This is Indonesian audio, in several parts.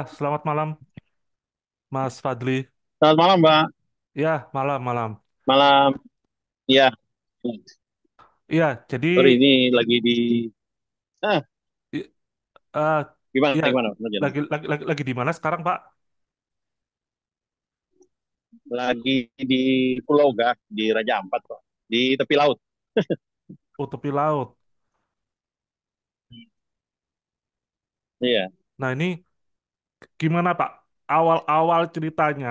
Selamat malam, Mas Fadli. Selamat malam, Mbak. Ya, malam-malam. Malam. Iya. Iya, jadi Sorry, ini lagi di... Ah, i- eh, gimana, ya gimana? Lanjut. lagi di mana sekarang, Pak? Lagi di Pulau Gak, di Raja Ampat, Pak. Di tepi laut. Oh, tepi laut. Iya. Nah, ini gimana, Pak? Awal-awal ceritanya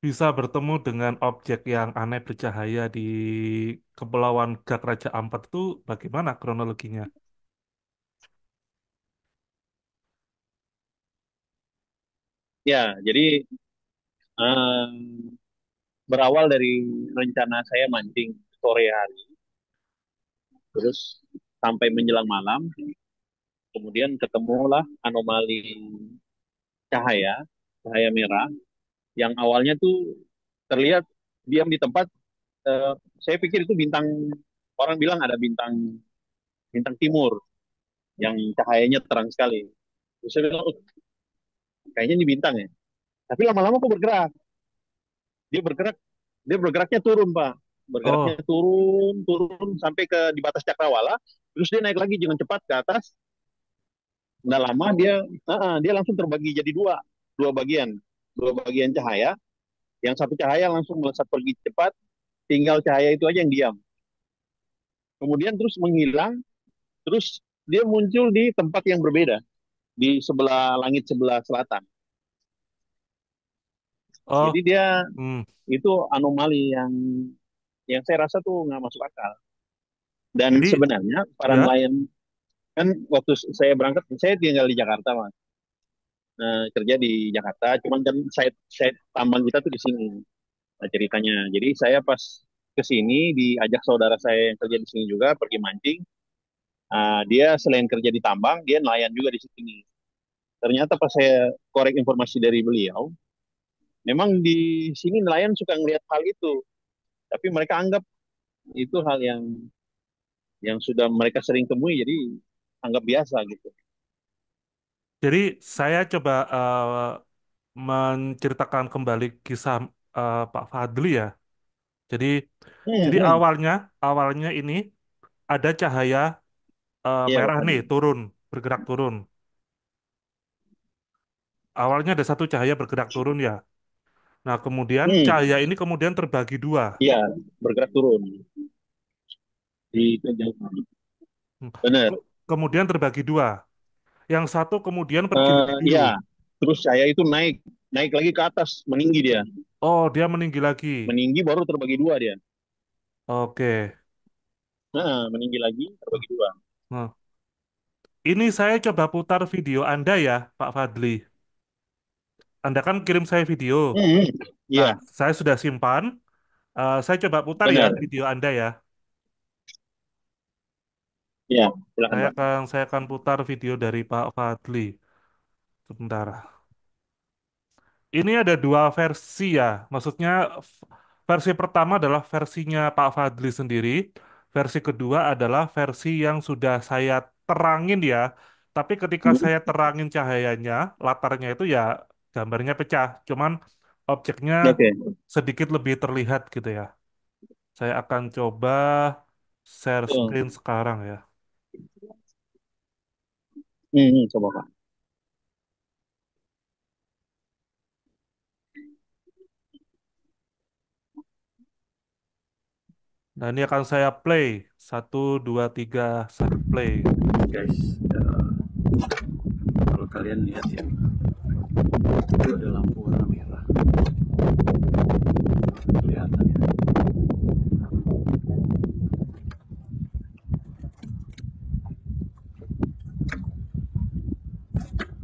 bisa bertemu dengan objek yang aneh bercahaya di Kepulauan Gak Raja Ampat itu bagaimana kronologinya? Ya, jadi em, berawal dari rencana saya mancing sore hari. Terus sampai menjelang malam, kemudian ketemulah anomali cahaya, cahaya merah, yang awalnya tuh terlihat diam di tempat. eh, saya pikir itu bintang, orang bilang ada bintang bintang timur yang cahayanya terang sekali. Terus saya bilang, oh, kayaknya ini bintang ya. Tapi lama-lama kok bergerak. Dia bergerak, dia bergeraknya turun, Pak. Bergeraknya Oh, turun, turun sampai ke di batas cakrawala. Terus dia naik lagi dengan cepat ke atas. Nggak lama dia langsung terbagi jadi dua bagian cahaya. Yang satu cahaya langsung melesat pergi cepat, tinggal cahaya itu aja yang diam. Kemudian terus menghilang, terus dia muncul di tempat yang berbeda, di sebelah langit sebelah selatan. Jadi oh, dia hmm. itu anomali yang saya rasa tuh nggak masuk akal. Dan Jadi, sebenarnya para ya, nelayan kan waktu saya berangkat, saya tinggal di Jakarta, Mas. Kerja di Jakarta, cuman kan saya tambang kita tuh di sini. Nah, ceritanya. Jadi saya pas ke sini diajak saudara saya yang kerja di sini juga pergi mancing. Dia selain kerja di tambang, dia nelayan juga di sini. Ternyata pas saya korek informasi dari beliau, memang di sini nelayan suka ngelihat hal itu, tapi mereka anggap itu hal yang sudah mereka sering temui, jadi anggap biasa gitu. jadi saya coba menceritakan kembali kisah Pak Fadli ya. Jadi Hmm, jadi hmm. awalnya ini ada cahaya Iya, Pak merah nih Fadli. turun, bergerak turun. Awalnya ada satu cahaya bergerak turun ya. Nah, kemudian Hmm, cahaya ini kemudian terbagi dua. iya, bergerak turun di kejauhan. Hmm. Benar. Kemudian terbagi dua. Yang satu kemudian pergi lebih dulu. Iya, terus saya itu naik, naik lagi ke atas, meninggi dia, Oh, dia meninggi lagi. meninggi baru terbagi dua dia. Oke. Meninggi lagi, terbagi dua. Nah, ini saya coba putar video Anda ya, Pak Fadli. Anda kan kirim saya video. Hmm, Nah, iya, saya sudah simpan. Saya coba putar ya benar. video Anda ya. Iya, silakan Pak. Saya akan putar video dari Pak Fadli. Sebentar. Ini ada dua versi ya. Maksudnya versi pertama adalah versinya Pak Fadli sendiri. Versi kedua adalah versi yang sudah saya terangin ya. Tapi ketika Hmm, saya terangin cahayanya, latarnya itu ya gambarnya pecah. Cuman objeknya oke. sedikit lebih terlihat gitu ya. Saya akan coba share Betul. screen sekarang ya. Coba Pak. Nah, ini akan saya play. Satu, dua, tiga, saya play. Guys, kalau kalian lihat ya, itu ada lampu warna merah. Kelihatan ya.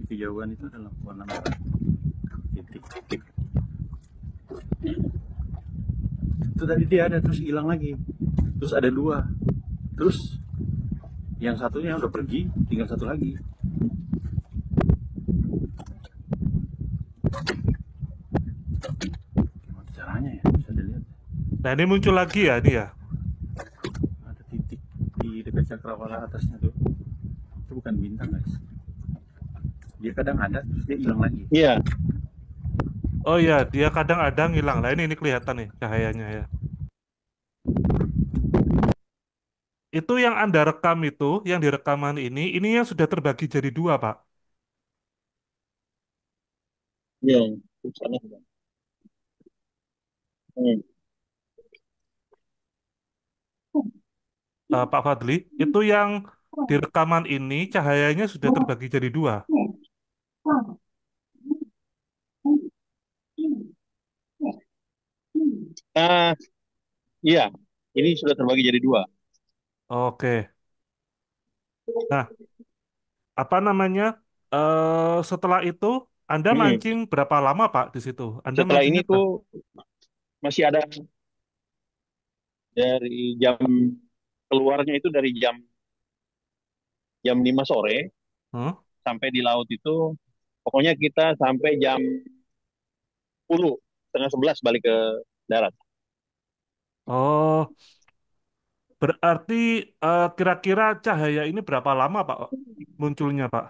Di kejauhan itu ada lampu warna merah. Titik-titik. Itu tadi dia ada terus hilang lagi. Terus ada dua. Terus yang satunya udah pergi, tinggal satu lagi. Gimana caranya ya? Bisa dilihat. Nah, ini muncul lagi ya, ini ya. Ada titik di dekat cakrawala atasnya tuh. Itu bukan bintang guys. Dia kadang ada, terus dia hilang lagi. Iya, Oh iya, dia kadang ada ngilang. Lah ini kelihatan nih cahayanya ya. Itu yang Anda rekam itu, yang direkaman ini yang sudah terbagi jadi dua, Pak. iya. Sana. Hmm. Pak Fadli, itu yang di rekaman ini cahayanya sudah terbagi jadi dua. Ah, iya. Ini sudah terbagi jadi dua. Oke. Nah, apa namanya? Setelah itu Anda Hmm. mancing berapa lama, Pak, di situ? Anda Setelah mancingnya ini tuh masih ada dari jam keluarnya itu dari jam jam 5 sore Huh? sampai di laut itu pokoknya kita sampai jam 10 setengah 11 balik ke darat. Oh, berarti kira-kira cahaya ini berapa lama, Pak, munculnya, Pak?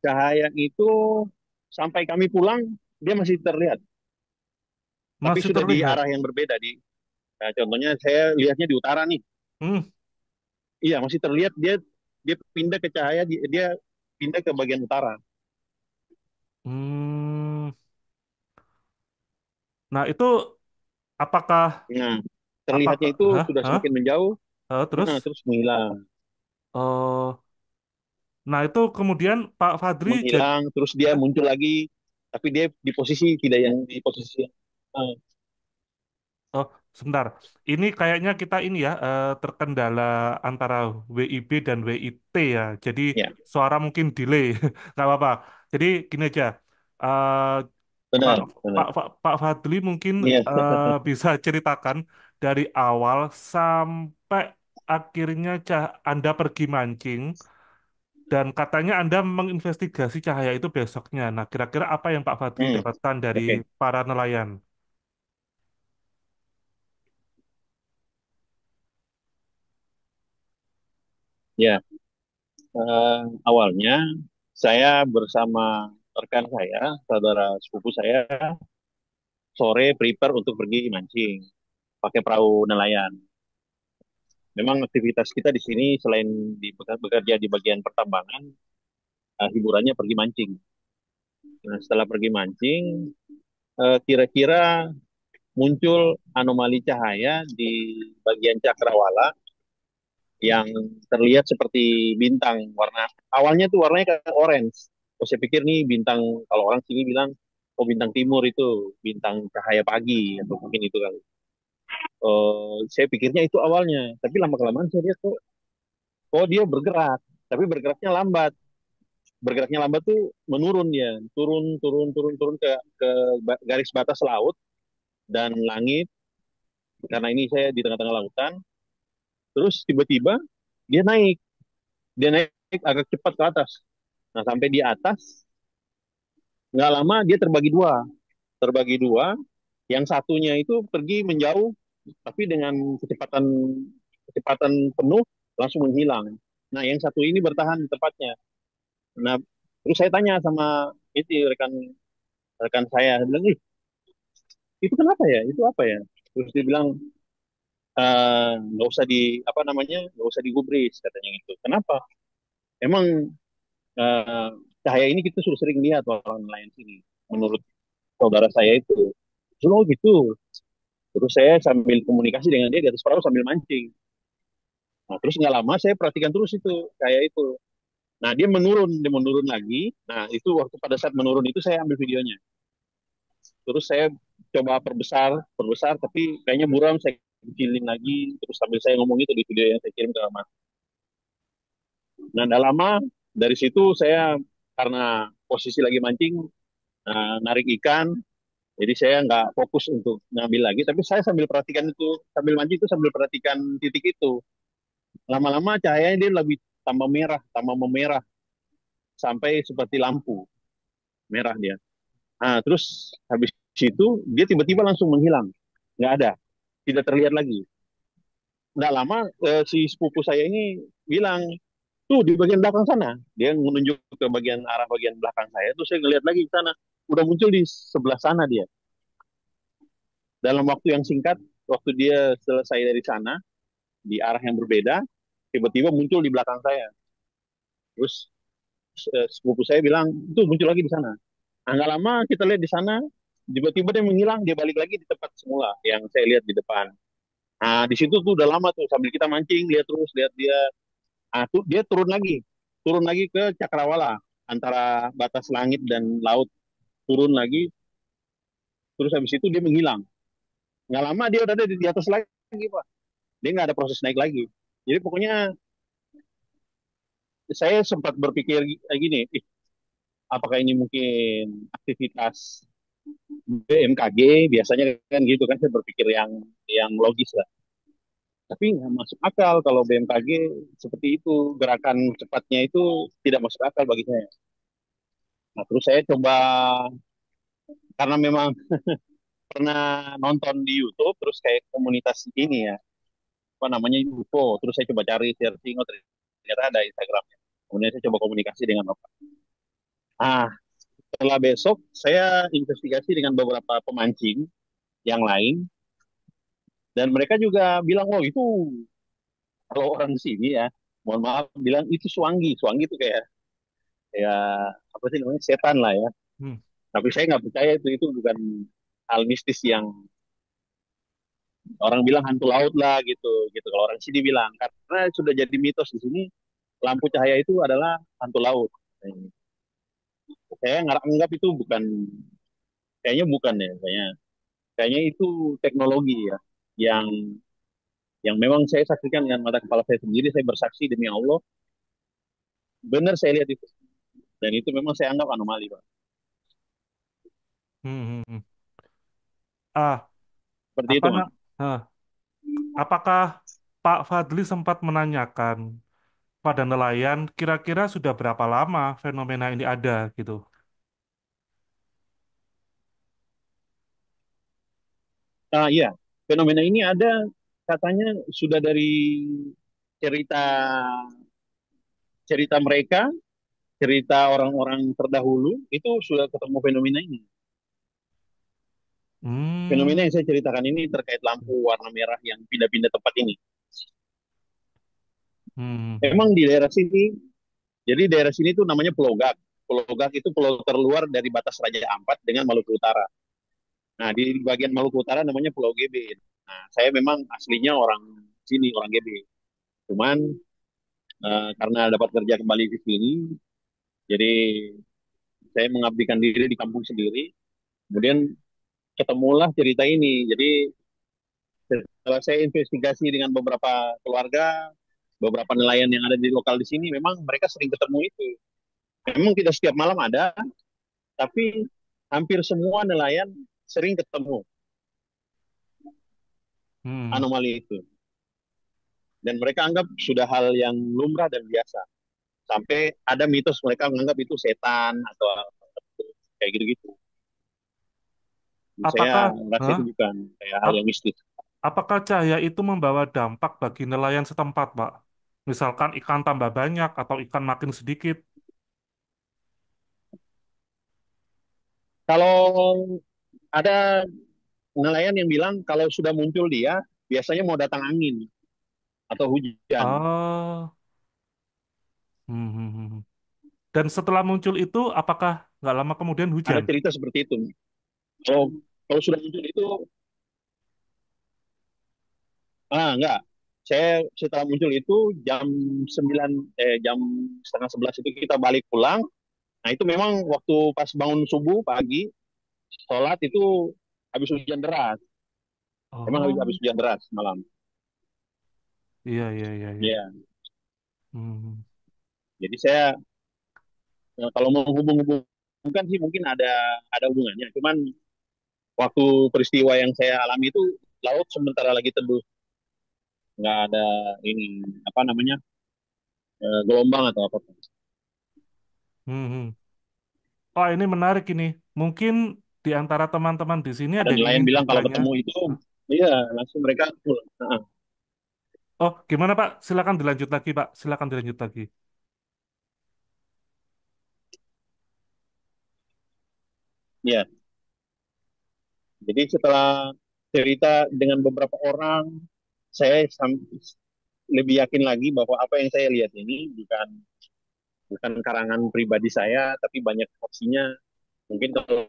Cahaya itu sampai kami pulang dia masih terlihat, tapi Masih sudah di terlihat. arah yang berbeda di nah, contohnya saya lihatnya di utara nih. Hmm. Iya, masih terlihat dia dia pindah ke cahaya dia pindah ke bagian utara. Hmm. Nah, itu apakah Nah, terlihatnya apakah itu hah? sudah Hah? semakin menjauh, Terus terus menghilang, oh, nah itu kemudian Pak Fadri jadi menghilang, terus dia muncul lagi, tapi dia di posisi tidak yang di posisi yang oh, sebentar. Ini kayaknya kita ini ya terkendala antara WIB dan WIT ya. Jadi ya, suara mungkin delay. Nggak apa-apa. Jadi gini aja. Eh, Pak benar, benar. Pak Fadli mungkin Iya, bisa ceritakan dari awal sampai akhirnya Anda pergi mancing dan katanya Anda menginvestigasi cahaya itu besoknya. Nah, kira-kira apa yang Pak Fadli hmm, dapatkan dari oke, para nelayan? ya. Awalnya saya bersama rekan saya, saudara sepupu saya, sore prepare untuk pergi mancing pakai perahu nelayan. Memang aktivitas kita di sini selain bekerja di bagian pertambangan, hiburannya pergi mancing. Nah, setelah pergi mancing, kira-kira muncul anomali cahaya di bagian cakrawala yang terlihat seperti bintang warna awalnya tuh warnanya kayak orange. Oh, saya pikir nih bintang kalau orang sini bilang oh bintang timur itu bintang cahaya pagi atau mungkin itu kali. Saya pikirnya itu awalnya, tapi lama kelamaan saya lihat kok oh dia bergerak, tapi bergeraknya lambat tuh menurun dia, turun turun turun turun ke garis batas laut dan langit karena ini saya di tengah-tengah lautan. Terus tiba-tiba dia naik, dia naik agak cepat ke atas. Nah sampai di atas nggak lama dia terbagi dua. Yang satunya itu pergi menjauh, tapi dengan kecepatan kecepatan penuh langsung menghilang. Nah yang satu ini bertahan di tempatnya. Nah terus saya tanya sama itu rekan rekan saya bilang, ih itu kenapa ya? Itu apa ya? Terus dia bilang, nggak usah di apa namanya nggak usah digubris katanya gitu. Kenapa? Emang eh, cahaya ini kita sudah sering lihat orang lain sini. Menurut saudara saya itu, oh gitu. Terus saya sambil komunikasi dengan dia di atas perahu sambil mancing. Nah, terus nggak lama saya perhatikan terus itu kayak itu. Nah dia menurun lagi. Nah itu waktu pada saat menurun itu saya ambil videonya. Terus saya coba perbesar, tapi kayaknya buram saya kecilin lagi. Terus sambil saya ngomong itu di video yang saya kirim ke Mas. Nah, tidak lama dari situ saya karena posisi lagi mancing, narik ikan, jadi saya nggak fokus untuk ngambil lagi, tapi saya sambil perhatikan itu, sambil mancing itu sambil perhatikan titik itu. Lama-lama cahayanya dia lebih tambah merah, tambah memerah, sampai seperti lampu merah dia. Nah, terus habis itu dia tiba-tiba langsung menghilang, nggak ada, tidak terlihat lagi. nggak lama si sepupu saya ini bilang, tuh di bagian belakang sana. Dia menunjuk ke arah bagian belakang saya. Terus saya ngeliat lagi ke sana. Udah muncul di sebelah sana dia. Dalam waktu yang singkat, waktu dia selesai dari sana, di arah yang berbeda, tiba-tiba muncul di belakang saya. Terus sepupu saya bilang, itu muncul lagi di sana. Nah, nggak lama kita lihat di sana, tiba-tiba dia menghilang, dia balik lagi di tempat semula yang saya lihat di depan. Nah, di situ tuh udah lama tuh sambil kita mancing, lihat terus, lihat dia. Ah, tuh dia turun lagi ke Cakrawala antara batas langit dan laut, turun lagi, terus habis itu dia menghilang. Nggak lama dia udah ada di atas lagi, Pak. Dia nggak ada proses naik lagi. Jadi pokoknya saya sempat berpikir gini, apakah ini mungkin aktivitas BMKG, biasanya kan gitu kan, saya berpikir yang logis lah. Tapi nggak masuk akal kalau BMKG seperti itu, gerakan cepatnya itu tidak masuk akal bagi saya. Nah, terus saya coba, karena memang pernah nonton di YouTube, terus kayak komunitas ini ya, apa namanya, UFO, terus saya coba cari searching, oh ternyata ada Instagramnya. Kemudian saya coba komunikasi dengan Bapak. Ah, setelah besok saya investigasi dengan beberapa pemancing yang lain, dan mereka juga bilang, oh itu kalau orang sini ya, mohon maaf, bilang itu suanggi. Suanggi itu kayak kayak apa sih namanya, setan lah ya. Hmm. Tapi saya nggak percaya itu bukan hal mistis yang orang bilang hantu laut lah gitu gitu. Kalau orang sini bilang, karena sudah jadi mitos di sini, lampu cahaya itu adalah hantu laut. Saya nganggap itu bukan, kayaknya bukan ya, kayaknya kayaknya itu teknologi ya, yang yang memang saya saksikan dengan mata kepala saya sendiri. Saya bersaksi demi Allah, benar saya lihat itu, dan itu memang saya anggap anomali, Pak. Hmm, hmm, hmm. Ah, Seperti apa itu, Mas. nak? Apakah Pak Fadli sempat menanyakan pada nelayan kira-kira sudah berapa lama fenomena ini ada gitu? Iya, fenomena ini ada, katanya sudah dari cerita cerita mereka, cerita orang-orang terdahulu, itu sudah ketemu fenomena ini. Fenomena Hmm. yang saya ceritakan ini terkait lampu warna merah yang pindah-pindah tempat ini. Hmm. Hmm. Memang di daerah sini, jadi daerah sini tuh namanya Pulau Gak. Pulau Gak itu pulau terluar dari batas Raja Ampat dengan Maluku Utara. Nah, di bagian Maluku Utara namanya Pulau GB. Nah, saya memang aslinya orang sini, orang GB. Cuman karena dapat kerja kembali di sini, jadi saya mengabdikan diri di kampung sendiri. Kemudian ketemulah cerita ini. Jadi setelah saya investigasi dengan beberapa keluarga, beberapa nelayan yang ada di lokal di sini, memang mereka sering ketemu itu. Memang tidak setiap malam ada, tapi hampir semua nelayan sering ketemu Hmm. anomali itu. Dan mereka anggap sudah hal yang lumrah dan biasa. Sampai ada mitos mereka menganggap itu setan atau kayak gitu-gitu. Saya Apakah, merasa Hah? itu bukan kayak hal yang Ap- mistis. apakah cahaya itu membawa dampak bagi nelayan setempat, Pak? Misalkan ikan tambah banyak atau ikan makin sedikit. Kalau ada nelayan yang bilang kalau sudah muncul dia, biasanya mau datang angin atau hujan. Oh. Hmm, hmm, hmm, hmm. Dan setelah muncul itu, apakah nggak lama kemudian Ada hujan? cerita seperti itu. Kalau kalau sudah muncul itu, enggak. Saya setelah muncul itu jam 9, jam setengah 11 itu kita balik pulang. Nah, itu memang waktu pas bangun subuh pagi, sholat itu habis hujan deras. Memang habis, Oh, habis hujan deras malam. iya, iya, iya, iya. Ya, Hmm. jadi saya kalau mau hubung-hubungkan sih mungkin ada hubungannya. Cuman waktu peristiwa yang saya alami itu, laut sementara lagi teduh, nggak ada ini, apa namanya, gelombang atau apa. Hmm, hmm. Oh, ini menarik ini. Mungkin di antara teman-teman di sini Ada ada yang nelayan ingin bilang kalau bertanya. ketemu itu, Hah? iya langsung mereka pulang. Oh, gimana Pak? Silakan dilanjut lagi, Pak. Silakan dilanjut lagi. Ya, jadi setelah cerita dengan beberapa orang, saya lebih yakin lagi bahwa apa yang saya lihat ini bukan bukan karangan pribadi saya, tapi banyak opsinya. Mungkin kalau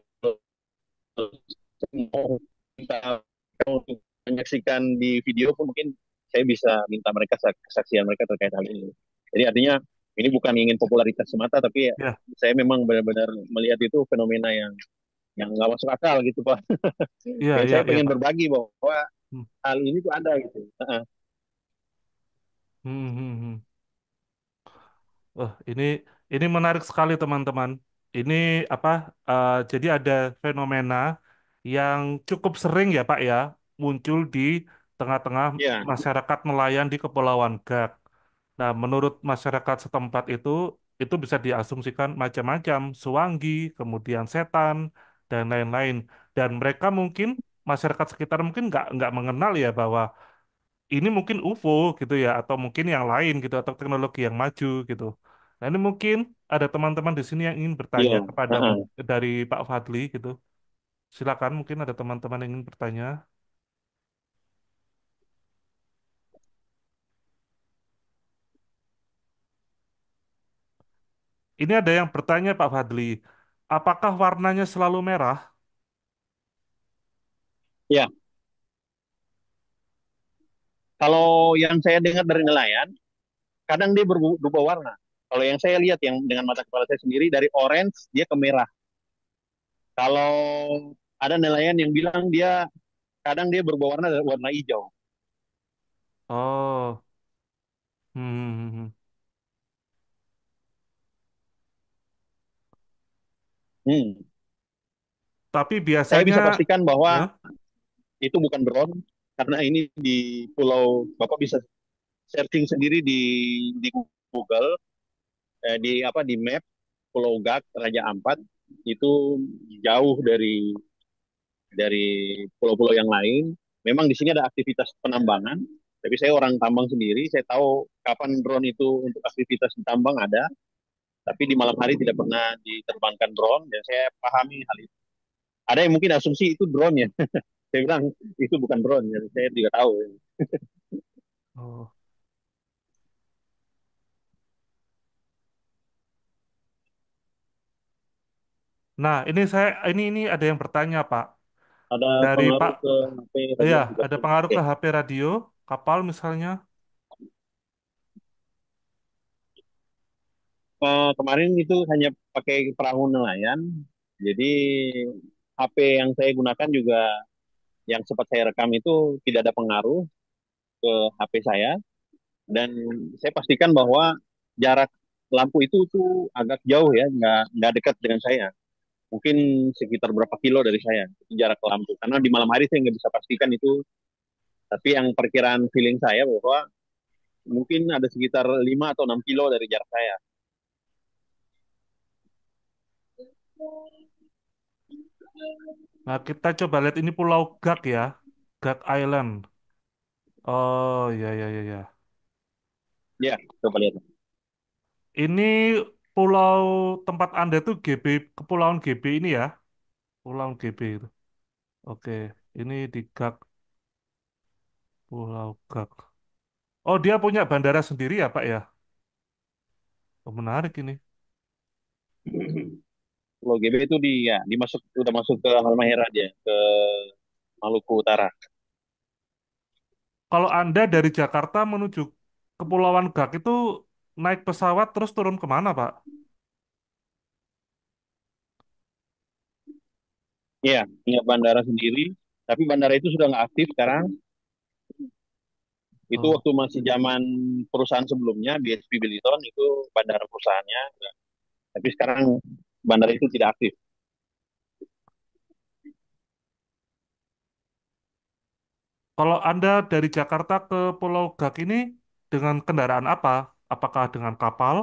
mau minta untuk menyaksikan di video pun mungkin saya bisa minta mereka kesaksian mereka terkait hal ini. Jadi artinya ini bukan ingin popularitas semata, tapi ya, Ya, saya memang benar-benar melihat itu fenomena yang nggak masuk akal gitu Pak. iya, Dan iya, saya iya, pengen Pak. berbagi bahwa Hmm, hal ini tuh ada gitu. hmm, hmm, hmm. Oh, ini menarik sekali teman-teman. Ini apa? Jadi ada fenomena yang cukup sering ya Pak ya muncul di tengah-tengah Ya, masyarakat nelayan di Kepulauan Gag. Nah, menurut masyarakat setempat itu bisa diasumsikan macam-macam, suwangi, kemudian setan dan lain-lain. Dan mereka mungkin masyarakat sekitar mungkin nggak mengenal ya bahwa ini mungkin UFO gitu ya, atau mungkin yang lain gitu, atau teknologi yang maju gitu. Nah ini mungkin ada teman-teman di sini yang ingin bertanya iya, kepada dari Pak Fadli gitu. Silakan, mungkin ada teman-teman yang ingin bertanya. Ini ada yang bertanya Pak Fadli, apakah warnanya selalu merah? ya. Kalau yang saya dengar dari nelayan, kadang dia berubah warna. Kalau yang saya lihat yang dengan mata kepala saya sendiri dari orange dia ke merah. Kalau ada nelayan yang bilang dia kadang dia berubah warna dari warna hijau. Oh, hmm, hmm, hmm, hmm. Hmm. Tapi Saya biasanya, bisa pastikan bahwa ya, itu bukan drone karena ini di pulau Bapak bisa searching sendiri di Google di apa di map Pulau Gak Raja Ampat itu jauh dari pulau-pulau yang lain. Memang di sini ada aktivitas penambangan, tapi saya orang tambang sendiri, saya tahu kapan drone itu untuk aktivitas di tambang ada, tapi di malam hari tidak pernah diterbangkan drone, dan saya pahami hal itu. Ada yang mungkin asumsi itu drone ya, saya bilang itu bukan drone, ya. Saya juga tahu. oh. Nah, ini ada yang bertanya Pak. Ada Dari Pak, pengaruh ke HP ya, radio juga. ada pengaruh Oke. ke HP radio, kapal misalnya. Kemarin itu hanya pakai perahu nelayan, jadi HP yang saya gunakan juga yang sempat saya rekam itu tidak ada pengaruh ke HP saya dan saya pastikan bahwa jarak lampu itu tuh agak jauh ya, nggak dekat dengan saya. Mungkin sekitar berapa kilo dari saya itu jarak lampu. Karena di malam hari saya nggak bisa pastikan itu, tapi yang perkiraan feeling saya bahwa mungkin ada sekitar 5 atau 6 kilo dari jarak saya. Nah, kita coba lihat ini Pulau Gag ya. Gag Island. Oh, ya, ya, ya, ya. Ya, coba lihat. Ini pulau tempat Anda tuh GB, Kepulauan GB ini ya. Pulau GB itu. Oke, ini di Gag, Pulau Gag. Oh, dia punya bandara sendiri ya, Pak ya? Oh, menarik ini. Pulau GB itu dimasuk udah masuk ke Halmahera dia ke Maluku Utara. Kalau Anda dari Jakarta menuju Kepulauan Gag itu naik pesawat terus turun kemana, Pak? Iya, punya bandara sendiri, tapi bandara itu sudah nggak aktif sekarang. Itu Oh. waktu masih zaman perusahaan sebelumnya, BSP Billiton itu bandara perusahaannya. Tapi sekarang bandara itu tidak aktif. Kalau Anda dari Jakarta ke Pulau Gag ini dengan kendaraan apa? Apakah dengan kapal?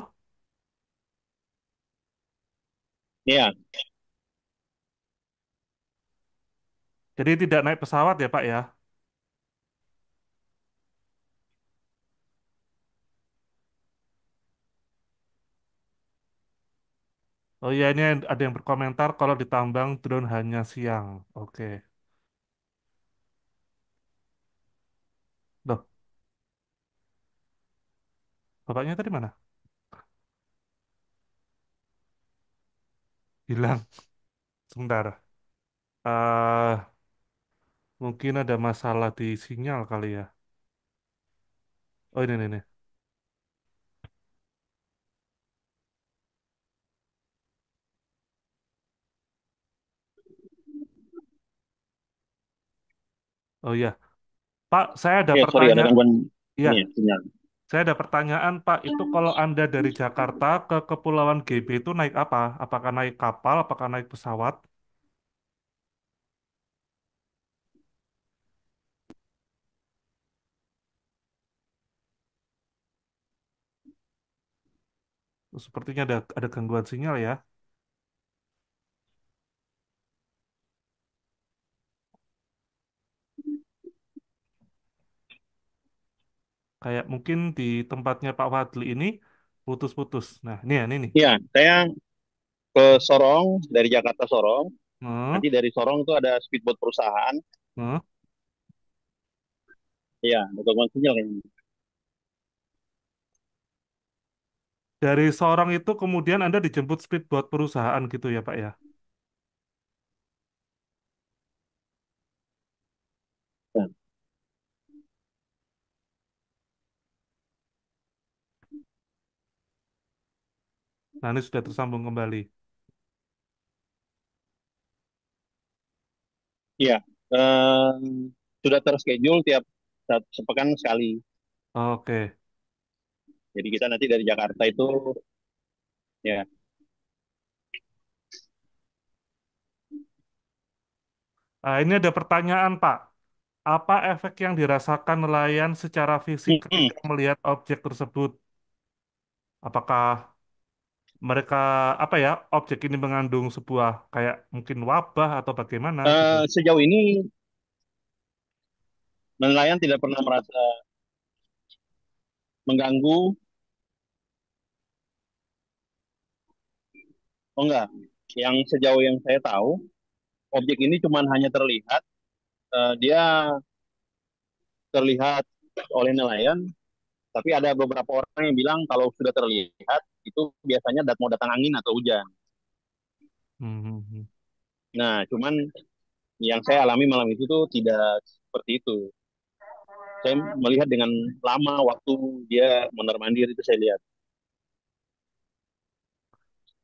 Iya, Jadi tidak naik pesawat ya, Pak ya? Oh iya, ini ada yang berkomentar kalau ditambang drone hanya siang. Oke. Loh, bapaknya tadi mana? Hilang. Sebentar. eh Mungkin ada masalah di sinyal kali ya. Oh ini nih. Oh iya, Pak, saya ada Ya, sorry ada pertanyaan. gangguan Iya, ini ya, sinyal. saya ada pertanyaan, Pak. Itu kalau Anda dari Jakarta ke Kepulauan GB itu naik apa? Apakah naik kapal? Apakah naik pesawat? Sepertinya ada gangguan sinyal ya. Kayak mungkin di tempatnya Pak Fadli ini putus-putus. Nah, ini ya, ini nih. Ya, saya ke Sorong, dari Jakarta Sorong. Hmm, Nanti dari Sorong itu ada speedboat perusahaan. hmm. Iya, ada gangguan sinyal kayaknya. Dari Sorong itu kemudian Anda dijemput speedboat perusahaan gitu ya, Pak ya. Nah, Nah, ini sudah tersambung kembali. iya, eh, sudah terschedule tiap sepekan sekali. Oke. Jadi kita nanti dari Jakarta itu, ya, Nah, ini ada pertanyaan, Pak. Apa efek yang dirasakan nelayan secara fisik hmm, ketika melihat objek tersebut? Apakah mereka apa ya, objek ini mengandung sebuah kayak mungkin wabah atau bagaimana gitu? sejauh ini nelayan tidak pernah merasa mengganggu. Oh enggak, yang sejauh yang saya tahu, objek ini cuma hanya terlihat, dia terlihat oleh nelayan, tapi ada beberapa orang yang bilang kalau sudah terlihat, itu biasanya mau datang angin atau hujan. Hmm, hmm, hmm. Nah, cuman yang saya alami malam itu tuh tidak seperti itu. Saya melihat dengan lama waktu dia mondar mandir itu saya lihat.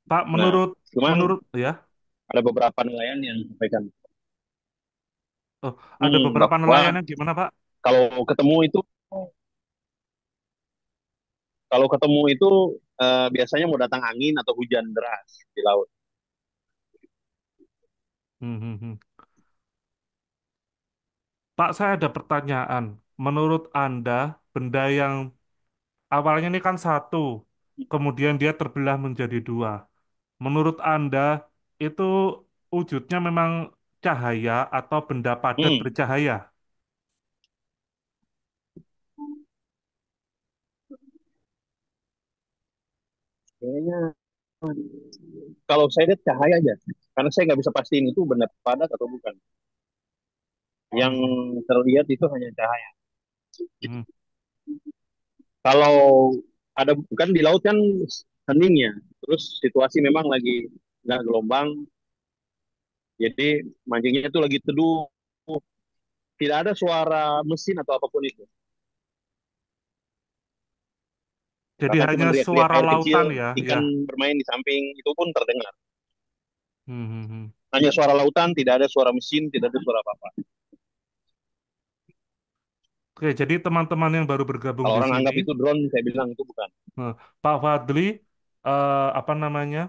Pak, Nah, menurut cuman menurut ya, ada beberapa nelayan yang sampaikan, oh, ada beberapa nelayan bahwa yang gimana, Pak? kalau ketemu itu, kalau ketemu itu biasanya mau datang angin atau hujan deras di laut. Hmm, hmm, hmm. Pak, saya ada pertanyaan. Menurut Anda, benda yang awalnya ini kan satu, kemudian dia terbelah menjadi dua. Menurut Anda, itu wujudnya memang cahaya atau benda padat Hmm, bercahaya? kayaknya kalau saya lihat cahaya aja, karena saya nggak bisa pastiin itu benda padat atau bukan. Yang Hmm, terlihat itu hanya cahaya. hmm. Kalau ada, kan di laut kan hening ya, terus situasi memang lagi nggak gelombang, jadi mancingnya itu lagi teduh, tidak ada suara mesin atau apapun itu, Jadi bahkan cuma hanya teriak-teriak suara air kecil, lautan ya, ya. ikan bermain di samping itu pun terdengar. Hmm, hmm, hmm. Hanya suara lautan, tidak ada suara mesin, tidak ada suara apa-apa. Oke, jadi teman-teman yang baru bergabung Kalau di orang sini, anggap itu drone, saya bilang itu bukan. Pak Fadli, apa namanya,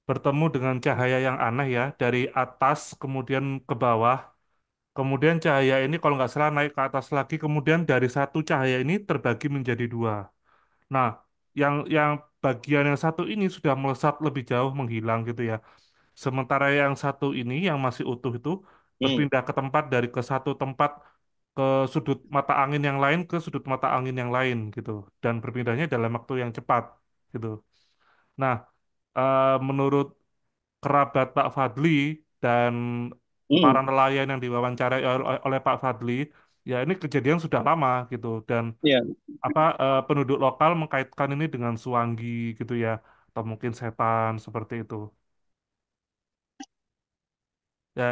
bertemu dengan cahaya yang aneh ya, dari atas kemudian ke bawah, kemudian cahaya ini kalau nggak salah naik ke atas lagi, kemudian dari satu cahaya ini terbagi menjadi dua. Nah, yang bagian yang satu ini sudah melesat lebih jauh menghilang gitu ya. Sementara yang satu ini yang masih utuh itu Hmm, berpindah ke tempat dari ke satu tempat ke sudut mata angin yang lain ke sudut mata angin yang lain gitu dan berpindahnya dalam waktu yang cepat gitu. Nah, menurut kerabat Pak Fadli dan para Hmm, nelayan yang diwawancarai oleh Pak Fadli, ya ini kejadian sudah lama gitu dan ya, penduduk lokal mengkaitkan ini dengan Suwangi gitu ya, atau mungkin setan seperti itu. Ya,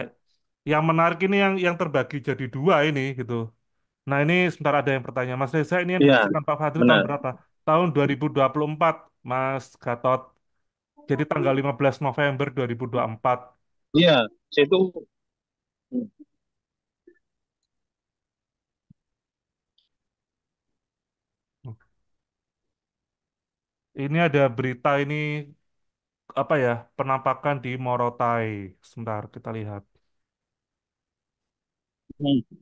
yang menarik ini yang terbagi jadi dua ini gitu. Nah ini sebentar ada yang bertanya, Mas Reza ini yang ya, dihasilkan Pak Fadli tahun benar. berapa? Tahun 2024, Mas Gatot. Jadi tanggal 15 November 2024. Iya, saya itu Ini ada berita ini apa ya? Penampakan di Morotai. Sebentar kita lihat. hmm,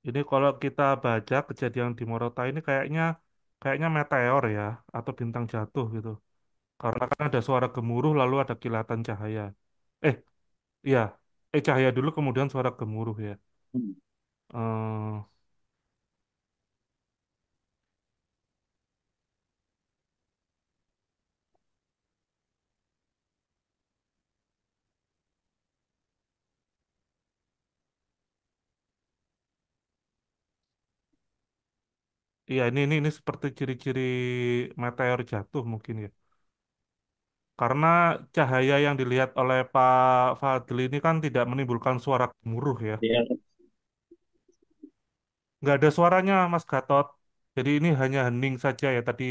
Ini kalau kita baca kejadian di Morotai ini kayaknya kayaknya meteor ya atau bintang jatuh gitu. Karena kan ada suara gemuruh lalu ada kilatan cahaya. Eh, iya. Cahaya dulu kemudian suara gemuruh ya. hmm, Eh, iya ini seperti ciri-ciri meteor jatuh mungkin ya. Karena cahaya yang dilihat oleh Pak Fadli ini kan tidak menimbulkan suara gemuruh ya. yang Nggak ada suaranya, Mas Gatot. Jadi ini hanya hening saja ya tadi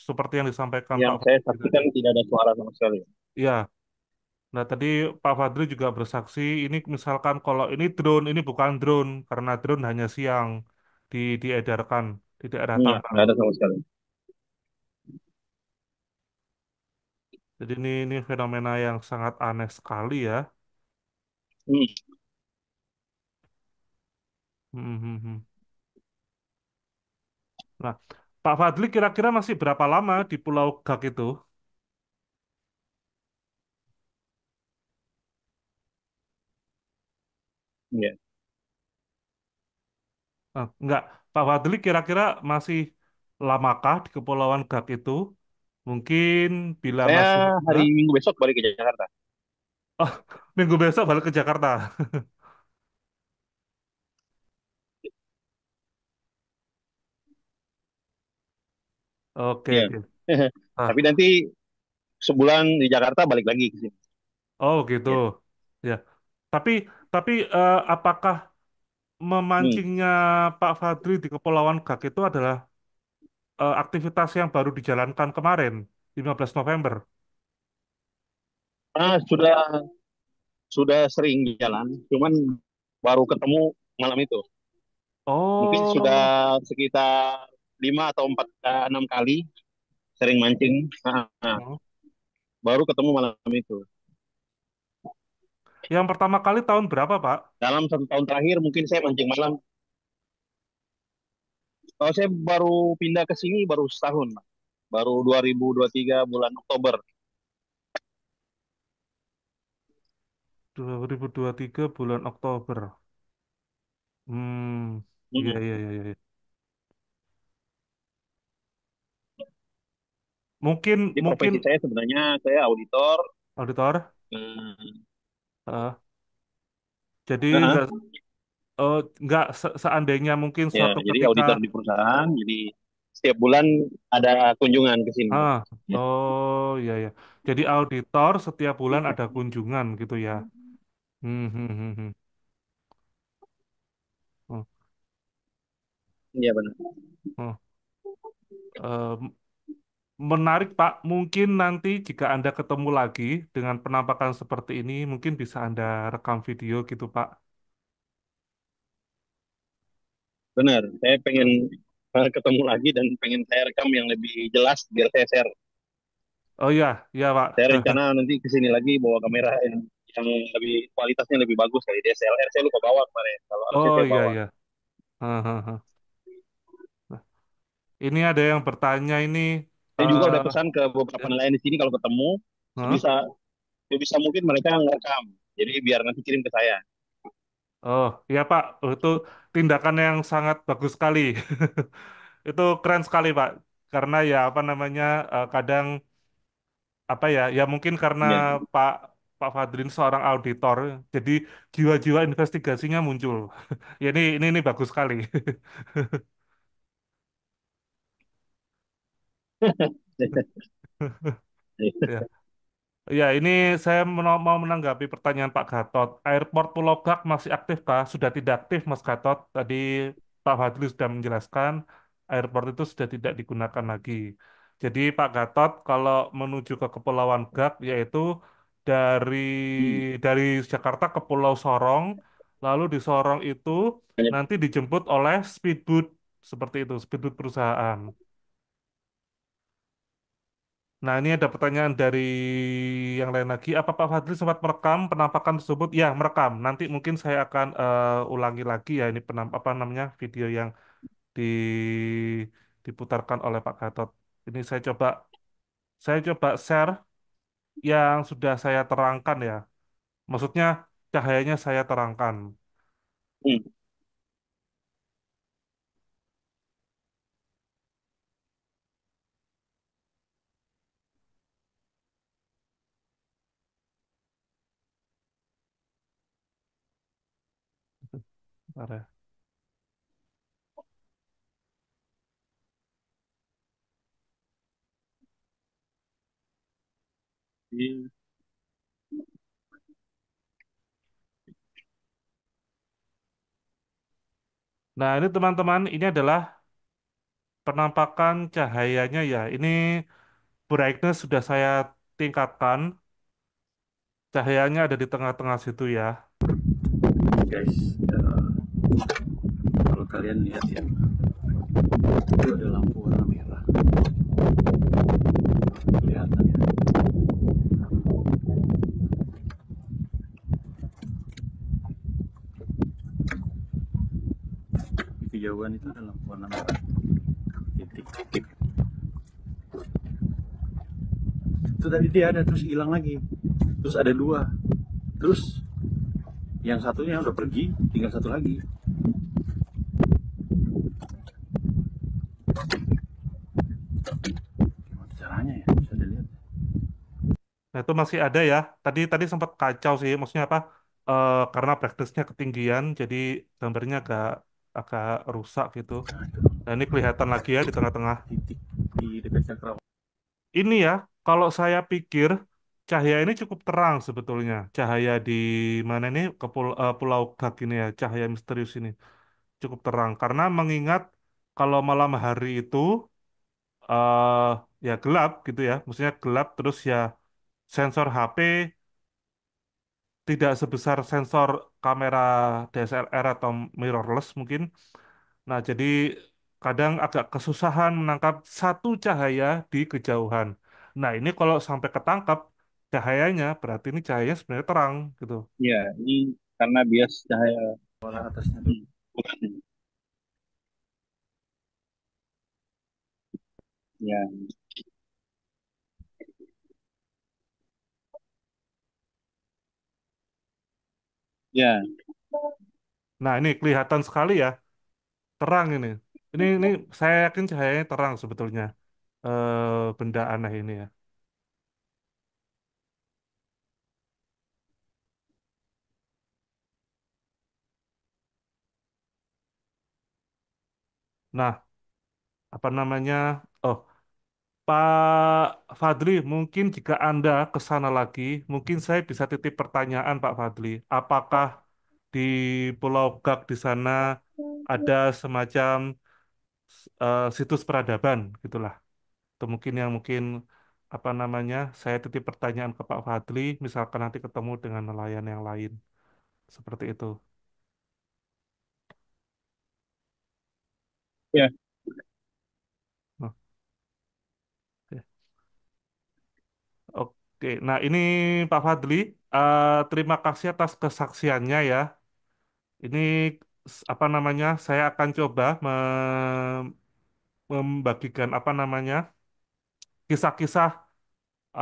seperti yang disampaikan yang Pak saya Fadli tadi. saksikan tidak ada suara sama sekali. Ya, nah tadi Pak Fadli juga bersaksi ini misalkan kalau ini drone, ini bukan drone karena drone hanya siang diedarkan di daerah Iya, tambang. nggak ada sama sekali. Jadi ini fenomena yang sangat aneh sekali ya. Hmm, Hmm, hmm, hmm. Nah, Pak Fadli kira-kira masih berapa lama di Pulau Gak itu? iya. Enggak, Pak Fadli kira-kira masih lamakah di Kepulauan Gak itu? Mungkin bila Saya masih, hari Hah? Minggu besok balik ke Jakarta. Oh, minggu besok balik ke Jakarta. Oke, Iya. oke. Ah, Tapi nanti sebulan di Jakarta balik lagi ke sini. oh gitu. Ya. Ya. Tapi tapi apakah Hmm. memancingnya Pak Fadli di Kepulauan Gak itu adalah aktivitas yang baru dijalankan kemarin, 15 November? Sudah sering jalan, cuman baru ketemu malam itu. Mungkin sudah Oh, sekitar 6 kali sering mancing. Nah, oh. baru ketemu malam itu. Yang pertama kali tahun berapa, Pak? Dalam 1 tahun terakhir mungkin saya mancing malam. Kalau saya baru pindah ke sini baru setahun, Pak. Baru 2023 bulan Oktober. 2023 bulan Oktober. Hmm, iya, Hmm. iya, iya, iya. Mungkin, Jadi mungkin profesi saya sebenarnya saya auditor. auditor. Hmm. eh, jadi Nah, nggak seandainya mungkin ya, suatu jadi ketika, auditor di perusahaan. Jadi setiap bulan ada kunjungan ke sini. ah, Ya. oh iya ya. Jadi auditor setiap bulan ada kunjungan gitu ya. Hmm, hmm, hmm, hmm. Oh, Iya benar. oh. Eh, Menarik Pak. Mungkin nanti jika Anda ketemu lagi dengan penampakan seperti ini, mungkin bisa Anda rekam video gitu Pak. Benar. Saya pengen ketemu lagi dan pengen saya rekam yang lebih jelas biar saya share. Oh iya, iya Pak. Saya rencana nanti kesini lagi bawa kamera yang lebih kualitasnya lebih bagus kali DSLR. Saya lupa bawa kemarin. Kalau harusnya Oh saya iya bawa. iya. Hahaha. Nah, ini ada yang bertanya ini. Saya juga udah eh pesan ke beberapa ya, nelayan di sini kalau ketemu hah? bisa bisa mungkin mereka ngerekam. Jadi biar nanti kirim ke saya. Oh iya Pak, oh, itu tindakan yang sangat bagus sekali. Itu keren sekali Pak. Karena ya apa namanya kadang apa ya ya mungkin karena Iya. Pak Pak Fadrin seorang auditor, jadi jiwa-jiwa investigasinya muncul. Ya ini bagus sekali. Ya. Ya, ini saya mau menanggapi pertanyaan Pak Gatot. Airport Pulau Gak masih aktif kah? Sudah tidak aktif, Mas Gatot. Tadi Pak Fadli sudah menjelaskan, airport itu sudah tidak digunakan lagi. Jadi Pak Gatot kalau menuju ke Kepulauan Gak, yaitu dari Hmm. dari Jakarta ke Pulau Sorong, lalu di Sorong itu nanti dijemput oleh speedboat seperti itu, speedboat perusahaan. Nah, ini ada pertanyaan dari yang lain lagi. Apa Pak Fadli sempat merekam penampakan tersebut? Ya, merekam. Nanti mungkin saya akan ulangi lagi ya ini apa namanya video yang di diputarkan oleh Pak Gatot. Ini saya coba share yang sudah saya terangkan ya. Maksudnya cahayanya saya terangkan. Hmm. Bentar ya. Iya. Nah, ini teman-teman, ini adalah penampakan cahayanya ya. Ini brightness sudah saya tingkatkan. Cahayanya ada di tengah-tengah situ ya. Guys, kalau kalian lihat ya, itu ada lampu warna merah, kelihatan ya. Di kejauhan itu ada lampu warna merah, titik-titik. Itu tadi dia ada, terus hilang lagi, terus ada dua, terus yang satunya udah pergi, tinggal satu lagi. Gimana caranya ya? Bisa dilihat. Nah, itu masih ada ya. Tadi tadi sempat kacau sih. Maksudnya apa? Karena brightness-nya ketinggian, jadi gambarnya agak agak rusak gitu. Nah itu Nah, ini kelihatan lagi ya di tengah-tengah. titik di dekat cakrawala. Ini ya, kalau saya pikir cahaya ini cukup terang sebetulnya. Cahaya di mana ini ke Pulau Gag ini ya, cahaya misterius ini cukup terang. Karena mengingat kalau malam hari itu eh ya gelap gitu ya. Maksudnya gelap terus ya sensor HP tidak sebesar sensor kamera DSLR atau mirrorless mungkin. Nah, jadi kadang agak kesusahan menangkap satu cahaya di kejauhan. Nah, ini kalau sampai ketangkap cahayanya, berarti ini cahayanya sebenarnya terang gitu. Iya, ini karena bias cahaya. Atasnya tuh. Hmm. Bukan. Ya, ya, Nah, ini kelihatan sekali ya, terang ini. Ini saya yakin cahayanya terang sebetulnya. Benda aneh ini ya. Nah, apa namanya? Oh, Pak Fadli, mungkin jika Anda ke sana lagi, mungkin saya bisa titip pertanyaan Pak Fadli. Apakah di Pulau Gak di sana ada semacam situs peradaban gitulah? Atau mungkin yang mungkin apa namanya? Saya titip pertanyaan ke Pak Fadli, misalkan nanti ketemu dengan nelayan yang lain seperti itu. ya. Nah, ya. Oke, nah ini Pak Fadli, terima kasih atas kesaksiannya ya. Ini apa namanya? Saya akan coba membagikan apa namanya kisah-kisah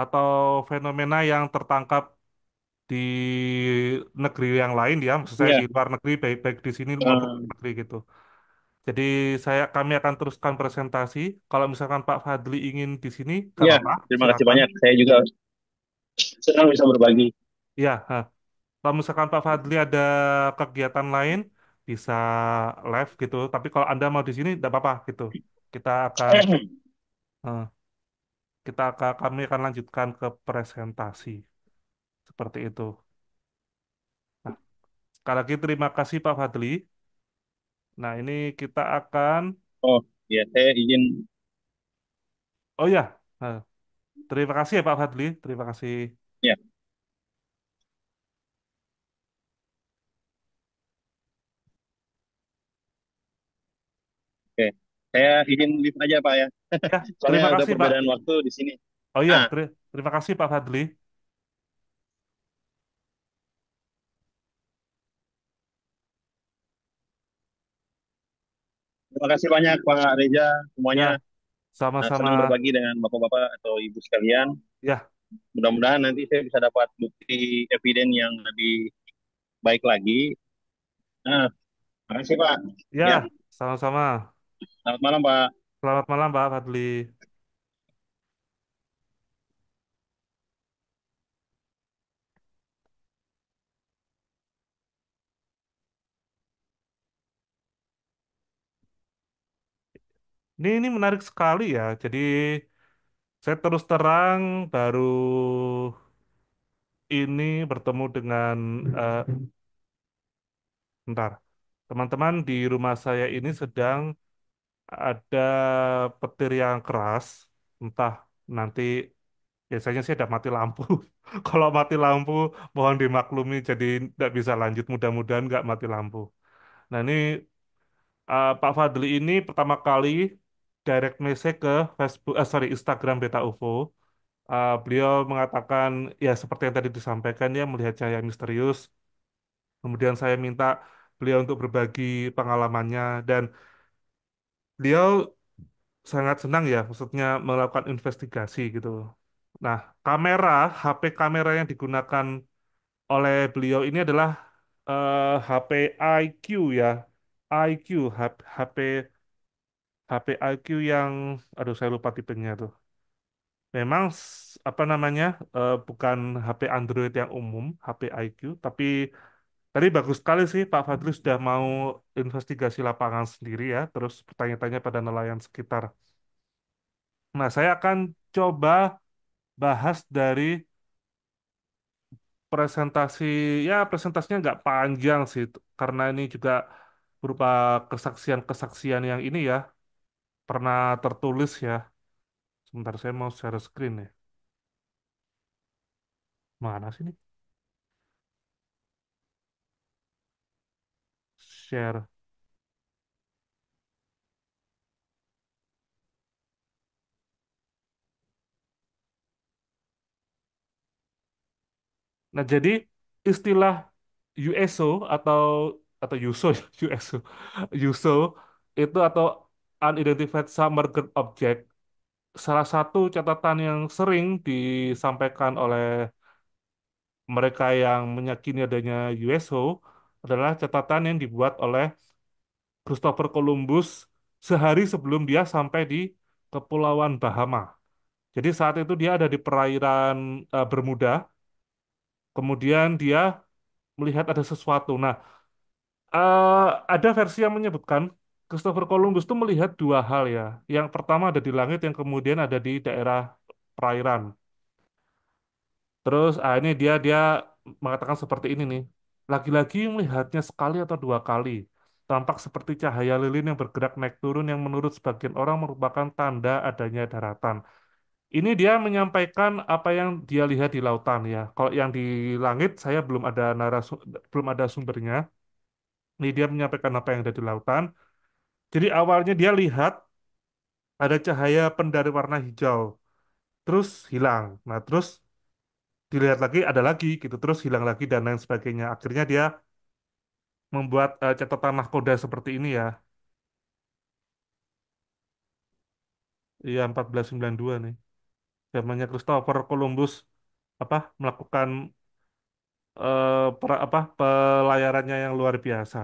atau fenomena yang tertangkap di negeri yang lain ya, maksud saya Iya. di luar negeri, baik baik di sini maupun di Eh, negeri gitu. Jadi kami akan teruskan presentasi. Kalau misalkan Pak Fadli ingin di sini, nggak iya, apa-apa, terima kasih silakan. banyak. Saya juga senang bisa berbagi. Ya, kalau misalkan Pak Fadli ada kegiatan lain, bisa live gitu. Tapi kalau Anda mau di sini, nggak apa-apa gitu. Kita akan, eh, kami akan lanjutkan ke presentasi seperti itu. Nah, sekali lagi terima kasih Pak Fadli. Nah, ini kita akan, Oh, ya, saya izin. oh ya, eh, terima kasih ya Pak Fadli. Terima kasih. Ya, oke. Saya izin lift aja, Pak ya. Ya, Soalnya terima agak kasih Pak. perbedaan waktu di sini. Oh iya, Ah, terima kasih Pak Fadli. terima kasih banyak Pak Reza semuanya. Ya, sama-sama. Senang berbagi dengan bapak-bapak atau ibu sekalian. Ya, Mudah-mudahan nanti saya bisa dapat bukti eviden yang lebih baik lagi. Nah, makasih Pak. Ya, ya, sama-sama. selamat malam Pak. Selamat malam Pak Fadli. Ini menarik sekali ya. Jadi saya terus terang baru ini bertemu dengan eh, bentar. Teman-teman di rumah saya ini sedang ada petir yang keras. Entah nanti biasanya sih ada mati lampu. Kalau mati lampu mohon dimaklumi jadi tidak bisa lanjut. Mudah-mudahan nggak mati lampu. Nah ini Pak Fadli ini pertama kali direct message ke Facebook, sorry Instagram Beta UFO. Beliau mengatakan ya seperti yang tadi disampaikan ya melihat cahaya misterius. Kemudian saya minta beliau untuk berbagi pengalamannya dan beliau sangat senang ya maksudnya melakukan investigasi gitu. Nah, HP kamera yang digunakan oleh beliau ini adalah HP IQ ya. IQ, HP HP IQ yang aduh saya lupa tipenya tuh. Memang apa namanya bukan HP Android yang umum, HP IQ, tapi tadi bagus sekali sih Pak Fadli sudah mau investigasi lapangan sendiri ya, terus bertanya-tanya pada nelayan sekitar. Nah, saya akan coba bahas dari presentasi, ya presentasinya nggak panjang sih, karena ini juga berupa kesaksian-kesaksian yang ini ya, pernah tertulis ya. Sebentar saya mau share screen ya. Mana sih ini? Share. Nah, jadi istilah USO atau USO USO USO itu atau Unidentified Submerged Object salah satu catatan yang sering disampaikan oleh mereka yang meyakini adanya USO adalah catatan yang dibuat oleh Christopher Columbus sehari sebelum dia sampai di Kepulauan Bahama. Jadi saat itu dia ada di perairan Bermuda, kemudian dia melihat ada sesuatu. Nah, ada versi yang menyebutkan Christopher Columbus itu melihat dua hal ya. Yang pertama ada di langit, yang kemudian ada di daerah perairan. Terus ini dia mengatakan seperti ini nih. Lagi-lagi melihatnya sekali atau dua kali. Tampak seperti cahaya lilin yang bergerak naik turun yang menurut sebagian orang merupakan tanda adanya daratan. Ini dia menyampaikan apa yang dia lihat di lautan ya. Kalau yang di langit saya belum ada sumbernya. Ini dia menyampaikan apa yang ada di lautan. Jadi awalnya dia lihat ada cahaya pendar warna hijau, terus hilang. Nah, terus dilihat lagi ada lagi gitu, terus hilang lagi dan lain sebagainya. Akhirnya dia membuat catatan nahkoda seperti ini ya. Iya 1492 nih. Zamannya Christopher Columbus apa melakukan pelayarannya yang luar biasa.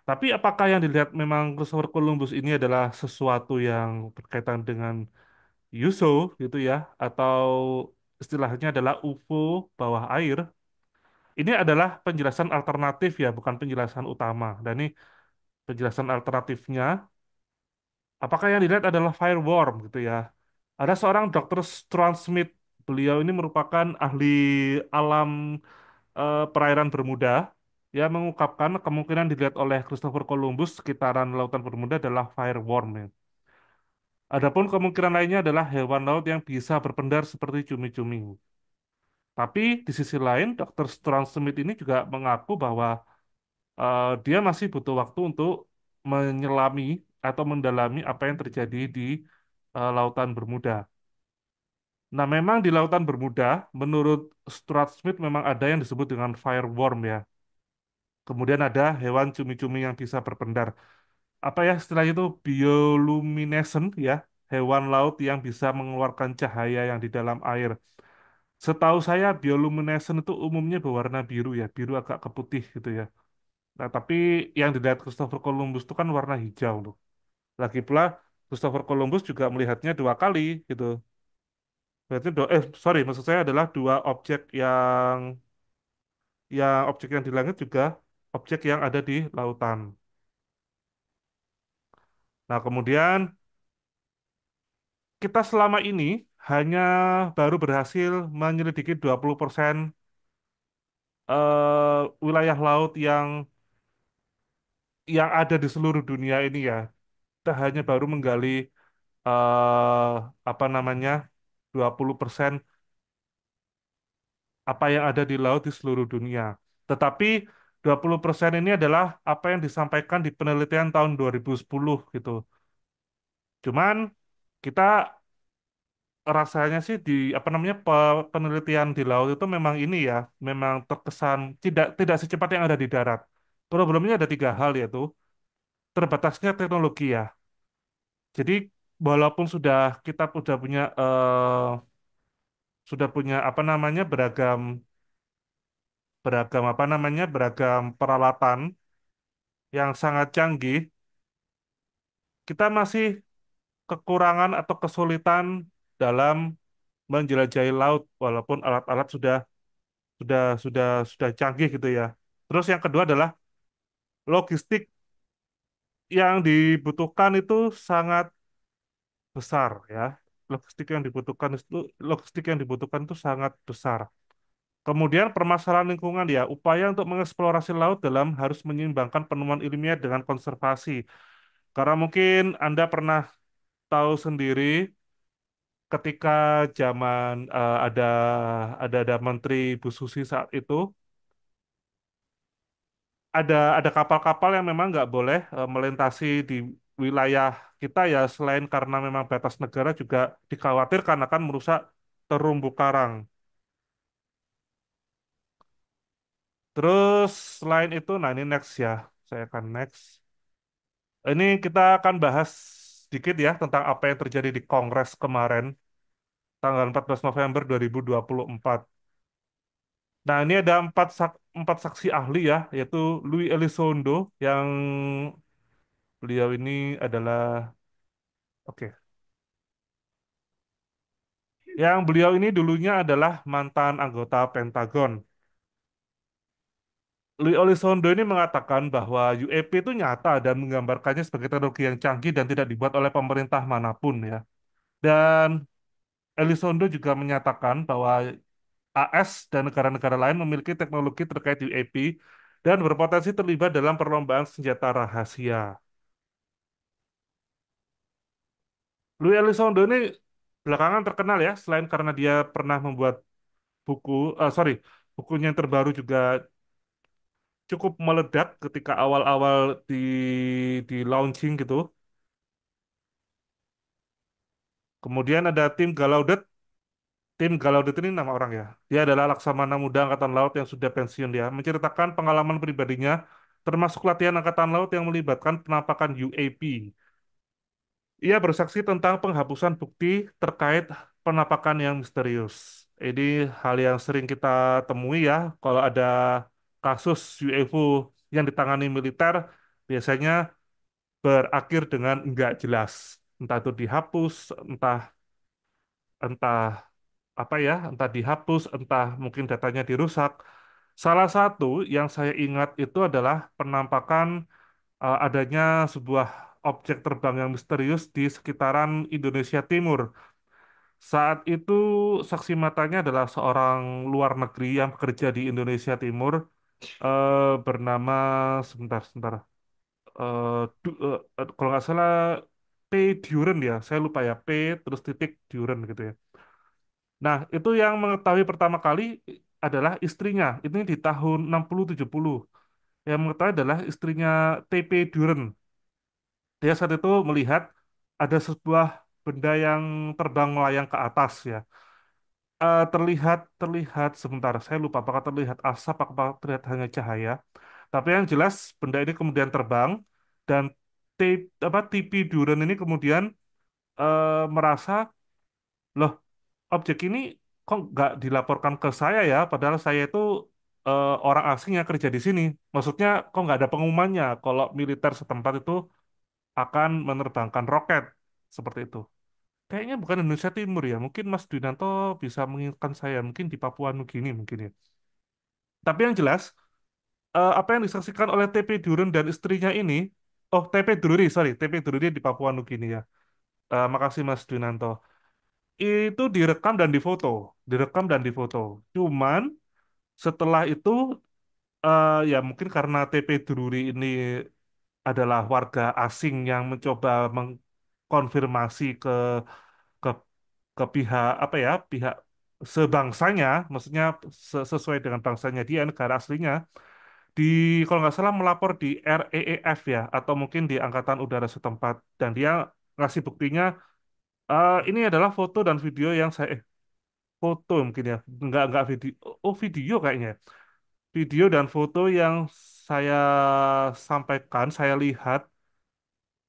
Tapi apakah yang dilihat memang Christopher Columbus ini adalah sesuatu yang berkaitan dengan UFO gitu ya, atau istilahnya adalah UFO bawah air? Ini adalah penjelasan alternatif ya, bukan penjelasan utama. Dan ini penjelasan alternatifnya, apakah yang dilihat adalah fireworm gitu ya? Ada seorang dokter Strand Smith. Beliau ini merupakan ahli alam perairan Bermuda yang mengungkapkan kemungkinan dilihat oleh Christopher Columbus sekitaran lautan Bermuda adalah fireworm, ya. Adapun kemungkinan lainnya adalah hewan laut yang bisa berpendar seperti cumi-cumi. Tapi di sisi lain, Dr. Strand Smith ini juga mengaku bahwa dia masih butuh waktu untuk menyelami atau mendalami apa yang terjadi di lautan Bermuda. Nah, memang di lautan Bermuda, menurut Stuart Smith memang ada yang disebut dengan fireworm ya. Kemudian ada hewan cumi-cumi yang bisa berpendar. Apa ya istilahnya itu bioluminescent ya, hewan laut yang bisa mengeluarkan cahaya yang di dalam air. Setahu saya bioluminescent itu umumnya berwarna biru ya, biru agak keputih gitu ya. Nah, tapi yang dilihat Christopher Columbus itu kan warna hijau loh. Lagi pula Christopher Columbus juga melihatnya dua kali gitu. Berarti sorry, maksud saya adalah dua objek objek yang di langit juga objek yang ada di lautan. Nah, kemudian kita selama ini hanya baru berhasil menyelidiki 20% wilayah laut yang ada di seluruh dunia ini ya. Kita hanya baru menggali apa namanya 20% apa yang ada di laut di seluruh dunia. Tetapi 20% ini adalah apa yang disampaikan di penelitian tahun 2010 gitu. Cuman kita rasanya sih di apa namanya penelitian di laut itu memang ini ya, memang terkesan tidak tidak secepat yang ada di darat. Problemnya ada tiga hal yaitu terbatasnya teknologi ya. Jadi walaupun kita sudah punya apa namanya beragam beragam apa namanya beragam peralatan yang sangat canggih, kita masih kekurangan atau kesulitan dalam menjelajahi laut walaupun alat-alat sudah canggih gitu ya. Terus yang kedua adalah logistik yang dibutuhkan itu sangat besar ya. Logistik yang dibutuhkan itu sangat besar. Kemudian permasalahan lingkungan ya, upaya untuk mengeksplorasi laut dalam harus menyeimbangkan penemuan ilmiah dengan konservasi. Karena mungkin Anda pernah tahu sendiri ketika zaman ada Menteri Bu Susi saat itu ada kapal-kapal yang memang nggak boleh melintasi di wilayah kita ya selain karena memang batas negara juga dikhawatirkan akan merusak terumbu karang. Terus selain itu, nah ini next ya, saya akan next. Ini kita akan bahas sedikit ya tentang apa yang terjadi di Kongres kemarin tanggal 14 November 2024. Nah ini ada empat saksi ahli ya, yaitu Louis Elizondo yang beliau ini adalah oke. Yang beliau ini dulunya adalah mantan anggota Pentagon. Louis Elizondo ini mengatakan bahwa UAP itu nyata dan menggambarkannya sebagai teknologi yang canggih dan tidak dibuat oleh pemerintah manapun ya. Dan Elizondo juga menyatakan bahwa AS dan negara-negara lain memiliki teknologi terkait UAP dan berpotensi terlibat dalam perlombaan senjata rahasia. Louis Elizondo ini belakangan terkenal ya, selain karena dia pernah membuat buku, sorry, bukunya yang terbaru juga cukup meledak ketika awal-awal di launching gitu. Kemudian ada tim Gallaudet Tim Gallaudet ini nama orang ya. Dia adalah Laksamana Muda Angkatan Laut yang sudah pensiun dia. Menceritakan pengalaman pribadinya, termasuk latihan Angkatan Laut yang melibatkan penampakan UAP. Ia bersaksi tentang penghapusan bukti terkait penampakan yang misterius. Ini hal yang sering kita temui ya, kalau ada kasus UFO yang ditangani militer, biasanya berakhir dengan nggak jelas. Entah itu dihapus, entah entah apa ya, entah dihapus, entah mungkin datanya dirusak. Salah satu yang saya ingat itu adalah penampakan adanya sebuah objek terbang yang misterius di sekitaran Indonesia Timur. Saat itu saksi matanya adalah seorang luar negeri yang bekerja di Indonesia Timur bernama sebentar sebentar kalau nggak salah P. Duren ya, saya lupa ya, P terus titik Duren gitu ya. Nah, itu yang mengetahui pertama kali adalah istrinya. Ini di tahun 60-70. Yang mengetahui adalah istrinya T.P. Duren. Dia saat itu melihat ada sebuah benda yang terbang melayang ke atas ya. Terlihat terlihat sebentar, saya lupa apakah terlihat asap apakah terlihat hanya cahaya. Tapi yang jelas benda ini kemudian terbang dan T.P. Duren ini kemudian merasa, loh, objek ini kok nggak dilaporkan ke saya ya, padahal saya itu orang asing yang kerja di sini. Maksudnya kok nggak ada pengumumannya kalau militer setempat itu akan menerbangkan roket seperti itu. Kayaknya bukan Indonesia Timur ya, mungkin Mas Dwinanto bisa mengingatkan saya, mungkin di Papua Nugini mungkin ya. Tapi yang jelas, apa yang disaksikan oleh TP Duren dan istrinya ini, oh TP Druri, sorry, TP Druri di Papua Nugini ya. Makasih Mas Dwinanto. Itu direkam dan difoto. Cuman setelah itu ya mungkin karena TP Druri ini adalah warga asing yang mencoba mengkonfirmasi ke ke pihak apa ya, pihak sebangsanya, maksudnya sesuai dengan bangsanya dia, negara aslinya, di kalau nggak salah melapor di REEF ya, atau mungkin di Angkatan Udara setempat, dan dia ngasih buktinya, ini adalah foto dan video yang saya foto mungkin ya, nggak video, oh video kayaknya, video dan foto yang saya sampaikan, saya lihat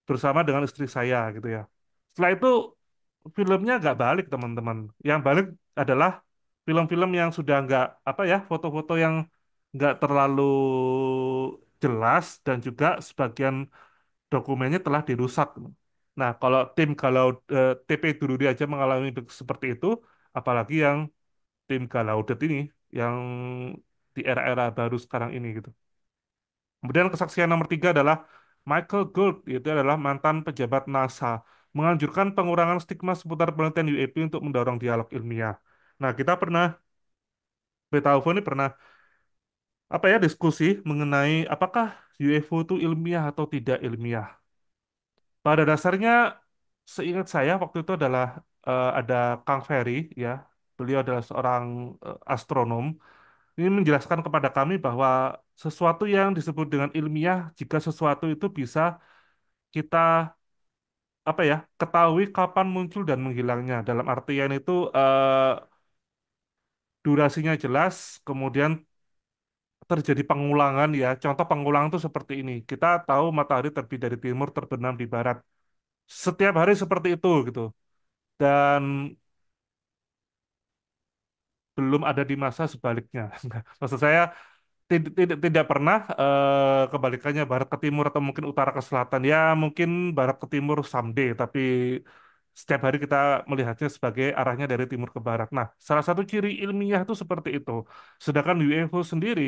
bersama dengan istri saya gitu ya. Setelah itu filmnya nggak balik teman-teman. Yang balik adalah film-film yang sudah nggak apa ya, foto-foto yang nggak terlalu jelas dan juga sebagian dokumennya telah dirusak. Nah, kalau TP Dururi aja mengalami seperti itu, apalagi yang tim Galaudet ini yang di era-era baru sekarang ini gitu. Kemudian kesaksian nomor tiga adalah Michael Gould, yaitu adalah mantan pejabat NASA, menganjurkan pengurangan stigma seputar penelitian UAP untuk mendorong dialog ilmiah. Nah, kita pernah, Beethoven ini pernah apa ya diskusi mengenai apakah UFO itu ilmiah atau tidak ilmiah. Pada dasarnya, seingat saya waktu itu adalah ada Kang Ferry, ya, beliau adalah seorang astronom. Ini menjelaskan kepada kami bahwa sesuatu yang disebut dengan ilmiah, jika sesuatu itu bisa kita apa ya ketahui kapan muncul dan menghilangnya. Dalam artian itu durasinya jelas, kemudian terjadi pengulangan ya. Contoh pengulangan itu seperti ini. Kita tahu matahari terbit dari timur, terbenam di barat. Setiap hari seperti itu gitu. Dan belum ada di masa sebaliknya. Maksud saya tidak pernah kebalikannya barat ke timur atau mungkin utara ke selatan. Ya mungkin barat ke timur someday, tapi setiap hari kita melihatnya sebagai arahnya dari timur ke barat. Nah, salah satu ciri ilmiah itu seperti itu. Sedangkan UFO sendiri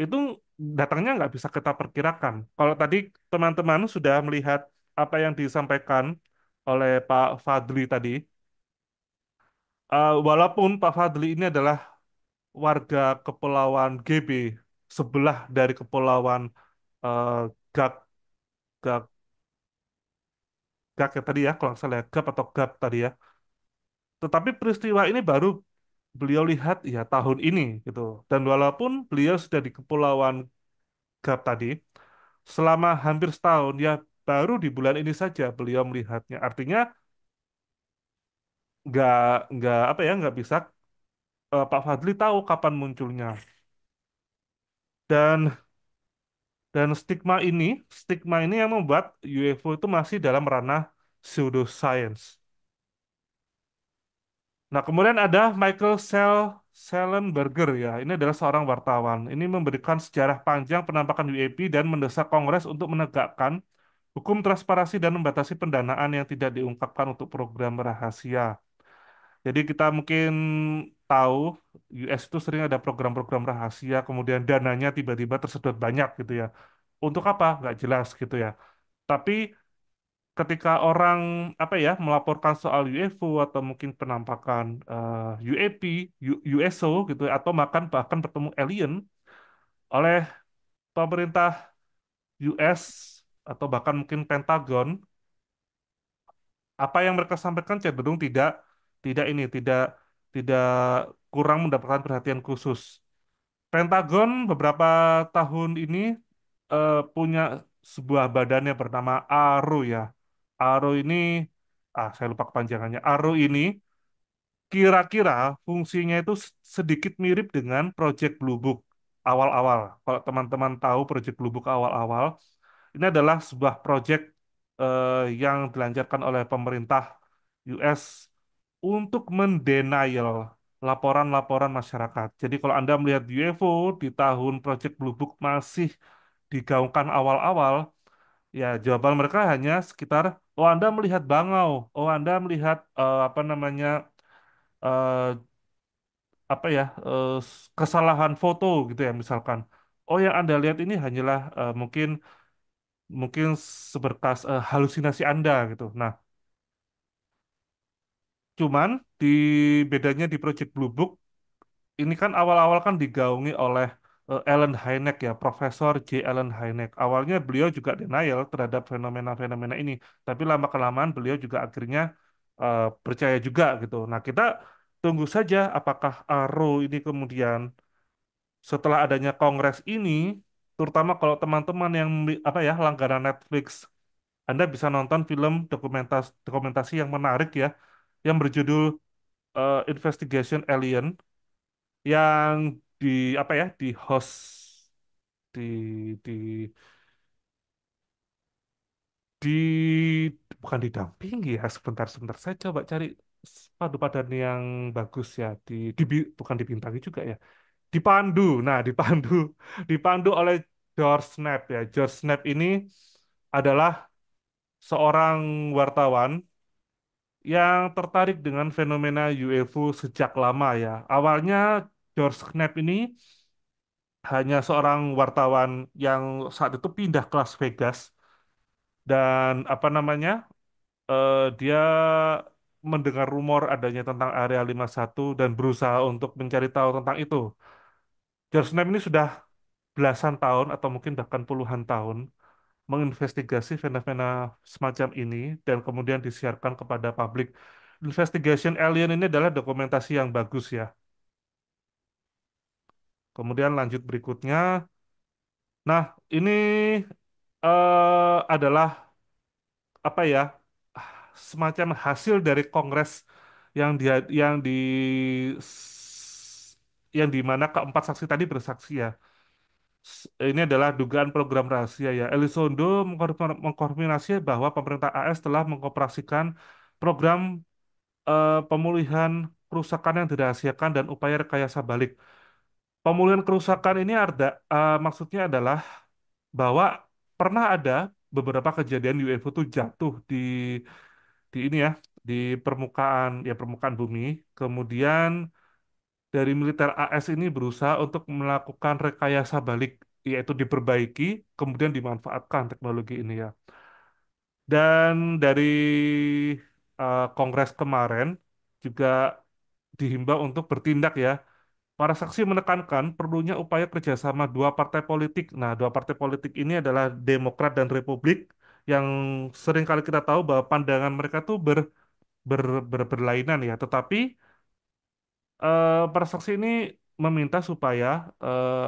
itu datangnya nggak bisa kita perkirakan. Kalau tadi teman-teman sudah melihat apa yang disampaikan oleh Pak Fadli tadi, walaupun Pak Fadli ini adalah warga Kepulauan GB, sebelah dari Kepulauan eh, Gag, Gag, Gag ya tadi ya, kalau nggak salah ya, Gap atau Gap tadi ya. Tetapi peristiwa ini baru beliau lihat ya tahun ini gitu. Dan walaupun beliau sudah di Kepulauan Gap tadi, selama hampir setahun ya baru di bulan ini saja beliau melihatnya. Artinya nggak nggak apa ya nggak bisa Pak Fadli tahu kapan munculnya. Dan stigma ini yang membuat UFO itu masih dalam ranah pseudoscience. Nah, kemudian ada Schellenberger ya. Ini adalah seorang wartawan. Ini memberikan sejarah panjang penampakan UAP dan mendesak Kongres untuk menegakkan hukum transparansi dan membatasi pendanaan yang tidak diungkapkan untuk program rahasia. Jadi kita mungkin tahu US itu sering ada program-program rahasia, kemudian dananya tiba-tiba tersedot banyak gitu ya. Untuk apa? Nggak jelas gitu ya. Tapi ketika orang apa ya melaporkan soal UFO atau mungkin penampakan UAP, USO gitu ya, atau bahkan bertemu alien oleh pemerintah US atau bahkan mungkin Pentagon, apa yang mereka sampaikan cenderung tidak tidak kurang mendapatkan perhatian khusus. Pentagon beberapa tahun ini punya sebuah badan yang bernama ARO ya. ARO ini saya lupa kepanjangannya. ARO ini kira-kira fungsinya itu sedikit mirip dengan Project Blue Book awal-awal. Kalau teman-teman tahu Project Blue Book awal-awal, ini adalah sebuah proyek yang dilancarkan oleh pemerintah US untuk mendenial laporan-laporan masyarakat. Jadi kalau Anda melihat UFO di tahun Project Blue Book masih digaungkan awal-awal, ya jawaban mereka hanya sekitar, oh Anda melihat bangau, oh Anda melihat apa namanya eh, apa ya kesalahan foto gitu ya misalkan. Oh yang Anda lihat ini hanyalah mungkin mungkin seberkas halusinasi Anda gitu. Nah, cuman di bedanya di Project Blue Book ini kan awal-awal kan digaungi oleh Allen Hynek ya, Profesor J. Allen Hynek. Awalnya beliau juga denial terhadap fenomena-fenomena ini, tapi lama-kelamaan beliau juga akhirnya percaya juga gitu. Nah, kita tunggu saja apakah Arrow ini kemudian setelah adanya kongres ini, terutama kalau teman-teman yang apa ya langganan Netflix, Anda bisa nonton film dokumentasi yang menarik ya, yang berjudul Investigation Alien, yang di apa ya di host di di bukan didampingi ya sebentar saya coba cari padu padan yang bagus ya bukan dibintangi juga ya dipandu dipandu dipandu oleh George Knapp ya George Knapp ini adalah seorang wartawan yang tertarik dengan fenomena UFO sejak lama ya awalnya George Knapp ini hanya seorang wartawan yang saat itu pindah ke Las Vegas dan apa namanya dia mendengar rumor adanya tentang Area 51 dan berusaha untuk mencari tahu tentang itu. George Knapp ini sudah belasan tahun atau mungkin bahkan puluhan tahun menginvestigasi fenomena semacam ini dan kemudian disiarkan kepada publik. Investigation Alien ini adalah dokumentasi yang bagus ya. Kemudian lanjut berikutnya. Nah, ini adalah apa ya semacam hasil dari kongres yang yang di mana keempat saksi tadi bersaksi ya. Ini adalah dugaan program rahasia ya. Elizondo mengkonfirmasi bahwa pemerintah AS telah mengoperasikan program pemulihan kerusakan yang dirahasiakan dan upaya rekayasa balik. Pemulihan kerusakan ini maksudnya adalah bahwa pernah ada beberapa kejadian UFO itu jatuh di ini ya di permukaan bumi. Kemudian dari militer AS ini berusaha untuk melakukan rekayasa balik yaitu diperbaiki kemudian dimanfaatkan teknologi ini ya. Dan dari Kongres kemarin juga dihimbau untuk bertindak ya. Para saksi menekankan perlunya upaya kerjasama dua partai politik. Nah, dua partai politik ini adalah Demokrat dan Republik yang sering kali kita tahu bahwa pandangan mereka tuh berlainan ya. Tetapi para saksi ini meminta supaya eh,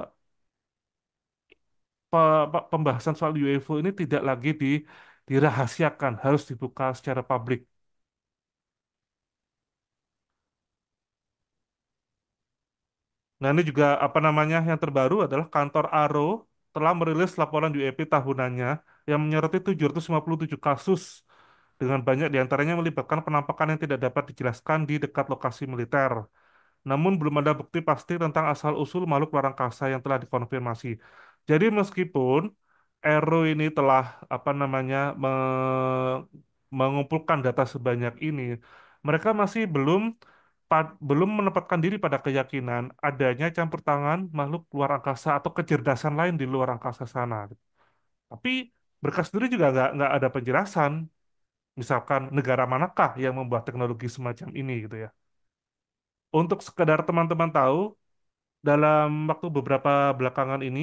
pembahasan soal UFO ini tidak lagi dirahasiakan, harus dibuka secara publik. Nah, ini juga apa namanya yang terbaru adalah kantor ARO telah merilis laporan UAP tahunannya yang menyoroti 757 kasus dengan banyak diantaranya melibatkan penampakan yang tidak dapat dijelaskan di dekat lokasi militer. Namun belum ada bukti pasti tentang asal-usul makhluk luar angkasa yang telah dikonfirmasi. Jadi meskipun ERO ini telah apa namanya mengumpulkan data sebanyak ini, mereka masih belum menempatkan diri pada keyakinan adanya campur tangan makhluk luar angkasa atau kecerdasan lain di luar angkasa sana. Tapi mereka sendiri juga nggak ada penjelasan. Misalkan negara manakah yang membuat teknologi semacam ini gitu ya. Untuk sekedar teman-teman tahu, dalam waktu beberapa belakangan ini,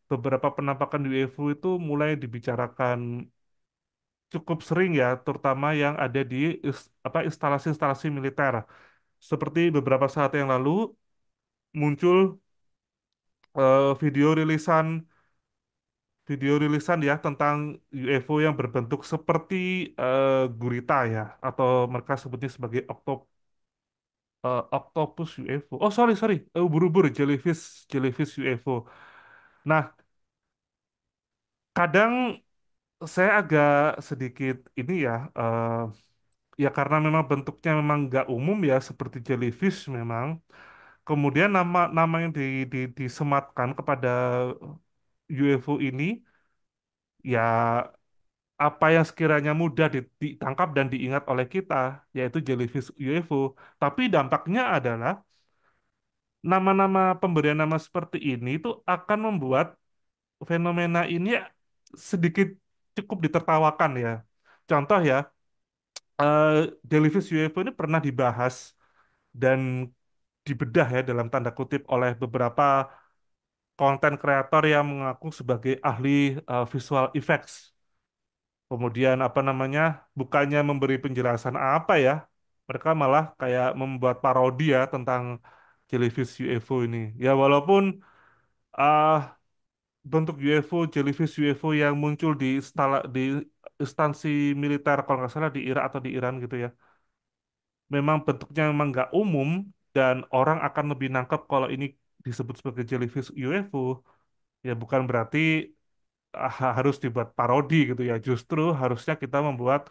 beberapa penampakan UFO itu mulai dibicarakan cukup sering ya, terutama yang ada di instalasi-instalasi militer. Seperti beberapa saat yang lalu muncul video rilisan ya tentang UFO yang berbentuk seperti gurita ya, atau mereka sebutnya sebagai octopus UFO. Oh sorry sorry, ubur-ubur jellyfish UFO. Nah, kadang saya agak sedikit ini ya, ya karena memang bentuknya memang nggak umum ya seperti jellyfish memang. Kemudian nama yang disematkan kepada UFO ini ya apa yang sekiranya mudah ditangkap dan diingat oleh kita, yaitu jellyfish UFO. Tapi dampaknya adalah nama-nama pemberian nama seperti ini itu akan membuat fenomena ini sedikit cukup ditertawakan ya. Contoh ya, eh, jellyfish UFO ini pernah dibahas dan dibedah ya dalam tanda kutip oleh beberapa konten kreator yang mengaku sebagai ahli visual effects. Kemudian apa namanya, bukannya memberi penjelasan apa ya, mereka malah kayak membuat parodi ya tentang jellyfish UFO ini. Ya walaupun ah bentuk UFO, jellyfish UFO yang muncul di instansi militer kalau nggak salah di Irak atau di Iran gitu ya, memang bentuknya memang nggak umum dan orang akan lebih nangkep kalau ini disebut sebagai jellyfish UFO, ya bukan berarti harus dibuat parodi gitu ya. Justru harusnya kita membuat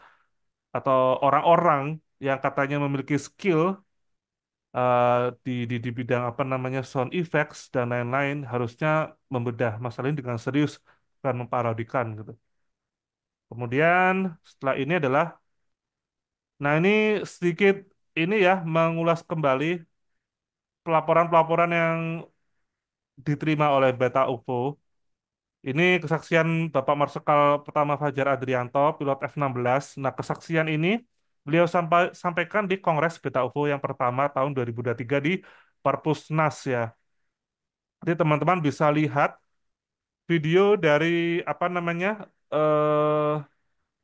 atau orang-orang yang katanya memiliki skill di bidang apa namanya sound effects dan lain-lain harusnya membedah masalah ini dengan serius bukan memparodikan gitu. Kemudian setelah ini adalah, nah ini sedikit ini ya mengulas kembali pelaporan-pelaporan yang diterima oleh Beta UFO. Ini kesaksian Bapak Marsikal Pertama Fajar Adrianto, pilot F-16. Nah, kesaksian ini beliau sampaikan di Kongres Beta UFO yang pertama tahun 2023 di Parpusnas ya. Jadi teman-teman bisa lihat video dari apa namanya eh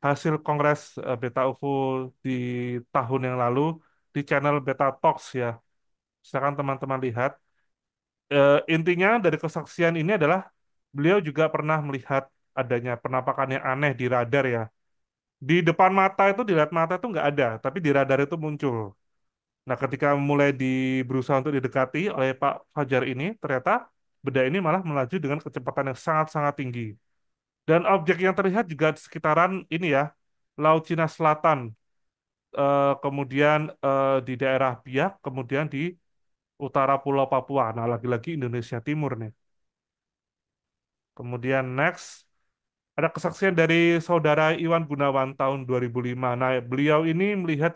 hasil Kongres Beta UFO di tahun yang lalu di channel Beta Talks ya. Silakan teman-teman lihat. Intinya dari kesaksian ini adalah beliau juga pernah melihat adanya penampakan yang aneh di radar ya. Di depan mata itu, dilihat mata itu nggak ada, tapi di radar itu muncul. Nah, ketika mulai berusaha untuk didekati oleh Pak Fajar ini, ternyata benda ini malah melaju dengan kecepatan yang sangat-sangat tinggi. Dan objek yang terlihat juga di sekitaran ini ya, Laut Cina Selatan, kemudian di daerah Biak, kemudian di utara Pulau Papua. Nah, lagi-lagi Indonesia Timur nih. Kemudian next, ada kesaksian dari saudara Iwan Gunawan tahun 2005. Nah, beliau ini melihat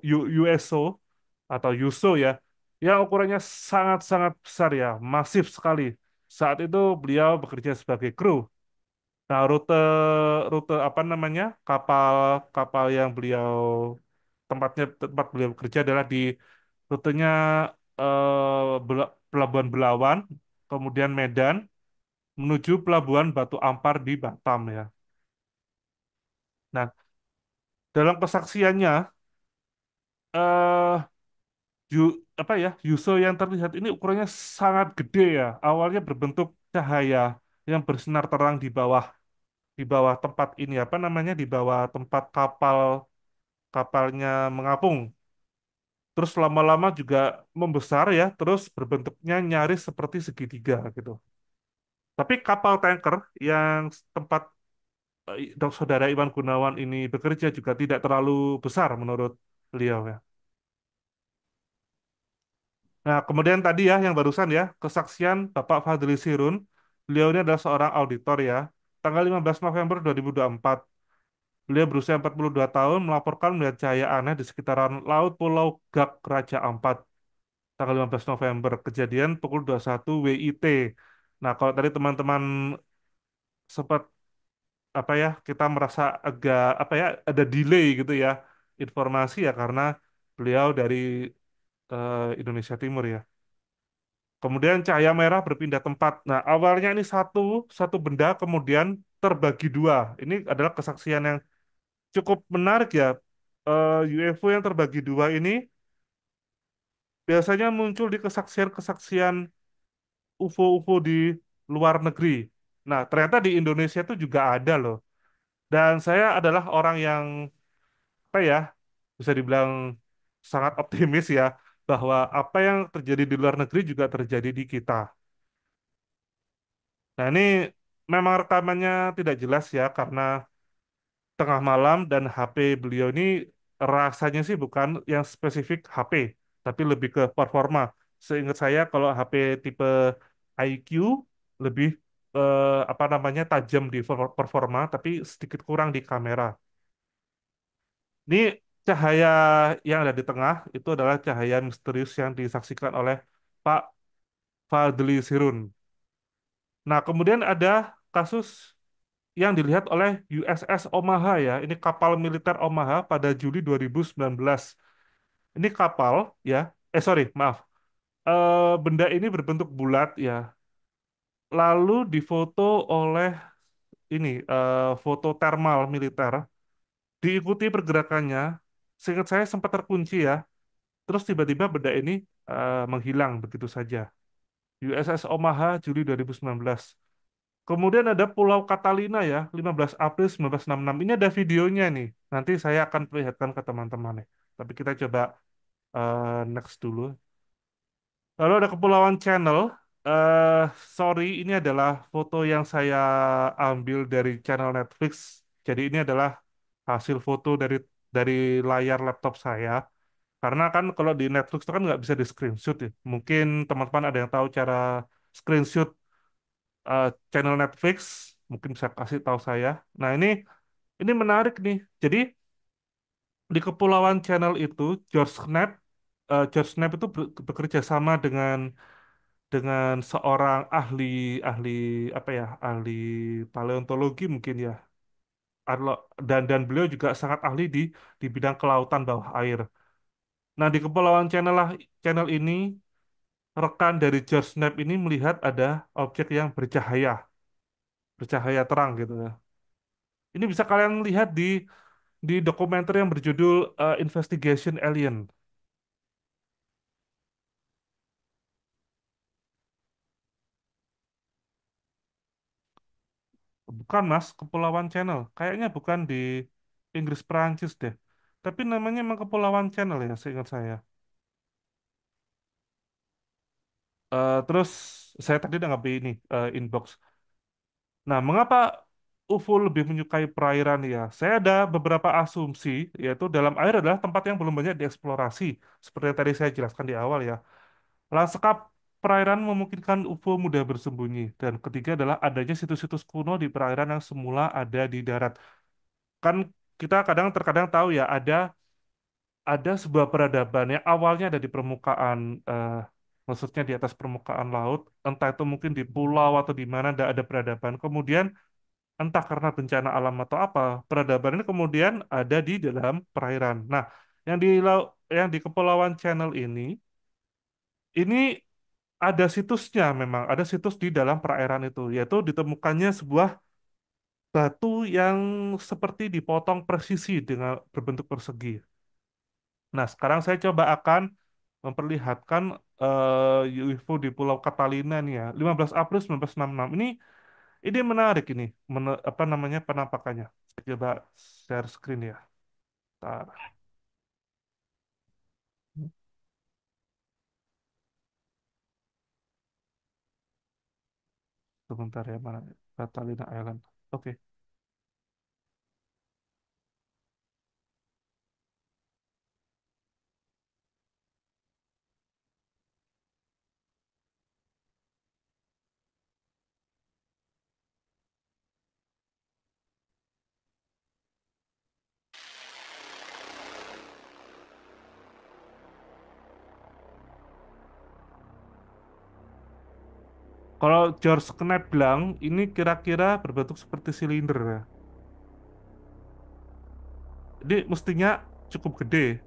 USO atau USO ya, yang ukurannya sangat-sangat besar ya, masif sekali. Saat itu beliau bekerja sebagai kru. Nah, rute rute apa namanya kapal kapal yang tempat beliau bekerja adalah di rutenya Pelabuhan Belawan, kemudian Medan menuju Pelabuhan Batu Ampar di Batam ya. Nah, dalam kesaksiannya eh apa ya Yuso yang terlihat ini ukurannya sangat gede ya. Awalnya berbentuk cahaya yang bersinar terang di bawah tempat ini apa namanya di bawah tempat kapalnya mengapung. Terus lama-lama juga membesar ya, terus berbentuknya nyaris seperti segitiga gitu. Tapi kapal tanker yang tempat saudara Iwan Gunawan ini bekerja juga tidak terlalu besar menurut beliau ya. Nah, kemudian tadi ya yang barusan ya, kesaksian Bapak Fadli Sirun, beliau ini adalah seorang auditor ya. Tanggal 15 November 2024, beliau berusia 42 tahun melaporkan melihat cahaya aneh di sekitaran Laut Pulau Gak Raja Ampat. Tanggal 15 November, kejadian pukul 21 WIT. Nah, kalau tadi teman-teman sempat apa ya, kita merasa agak apa ya, ada delay gitu ya informasi ya karena beliau dari Indonesia Timur ya. Kemudian cahaya merah berpindah tempat. Nah, awalnya ini satu satu benda kemudian terbagi dua. Ini adalah kesaksian yang cukup menarik ya. UFO yang terbagi dua ini biasanya muncul di kesaksian-kesaksian UFO-UFO di luar negeri. Nah, ternyata di Indonesia itu juga ada loh. Dan saya adalah orang yang apa ya, bisa dibilang sangat optimis ya bahwa apa yang terjadi di luar negeri juga terjadi di kita. Nah, ini memang rekamannya tidak jelas ya karena tengah malam dan HP beliau ini rasanya sih bukan yang spesifik HP, tapi lebih ke performa. Seingat saya kalau HP tipe IQ lebih apa namanya tajam di performa, tapi sedikit kurang di kamera. Ini cahaya yang ada di tengah itu adalah cahaya misterius yang disaksikan oleh Pak Fadli Sirun. Nah, kemudian ada kasus yang dilihat oleh USS Omaha ya. Ini kapal militer Omaha pada Juli 2019. Ini kapal ya. Sorry, maaf. Benda ini berbentuk bulat ya. Lalu difoto oleh ini foto thermal militer. Diikuti pergerakannya. Seingat saya sempat terkunci ya. Terus tiba-tiba benda ini menghilang begitu saja. USS Omaha Juli 2019. Kemudian ada Pulau Catalina ya, 15 April 1966. Ini ada videonya nih. Nanti saya akan perlihatkan ke teman-teman nih. Tapi kita coba next dulu. Lalu ada Kepulauan Channel. Eh sorry, ini adalah foto yang saya ambil dari channel Netflix. Jadi ini adalah hasil foto dari layar laptop saya. Karena kan kalau di Netflix itu kan nggak bisa di screenshot ya. Mungkin teman-teman ada yang tahu cara screenshot channel Netflix, mungkin bisa kasih tahu saya. Nah, ini menarik nih. Jadi di Kepulauan Channel itu George Knapp itu bekerja sama dengan seorang ahli ahli apa ya, ahli paleontologi mungkin ya. Dan beliau juga sangat ahli di bidang kelautan bawah air. Nah, di Kepulauan Channel ini rekan dari George Knapp ini melihat ada objek yang bercahaya terang gitu ya. Ini bisa kalian lihat di dokumenter yang berjudul Investigation Alien. Bukan Mas, Kepulauan Channel. Kayaknya bukan di Inggris Perancis deh. Tapi namanya emang Kepulauan Channel ya, seingat saya. Terus saya tadi udah ngambil ini inbox. Nah, mengapa UFO lebih menyukai perairan ya? Saya ada beberapa asumsi, yaitu dalam air adalah tempat yang belum banyak dieksplorasi, seperti yang tadi saya jelaskan di awal ya. Lanskap perairan memungkinkan UFO mudah bersembunyi. Dan ketiga adalah adanya situs-situs kuno di perairan yang semula ada di darat. Kan kita terkadang tahu ya, ada sebuah peradaban yang awalnya ada di permukaan, maksudnya di atas permukaan laut, entah itu mungkin di pulau atau di mana ada peradaban. Kemudian entah karena bencana alam atau apa, peradaban ini kemudian ada di dalam perairan. Nah, yang di Kepulauan Channel ini ada situsnya memang, ada situs di dalam perairan itu, yaitu ditemukannya sebuah batu yang seperti dipotong presisi dengan berbentuk persegi. Nah, sekarang saya coba akan memperlihatkan UFO di Pulau Catalina nih ya, 15 April 1966. Ini menarik ini, apa namanya penampakannya. Saya coba share screen ya. Bentar. Sebentar ya, mana? Catalina Island. Oke. Kalau George Knight bilang, ini kira-kira berbentuk seperti silinder ya. Jadi mestinya cukup gede.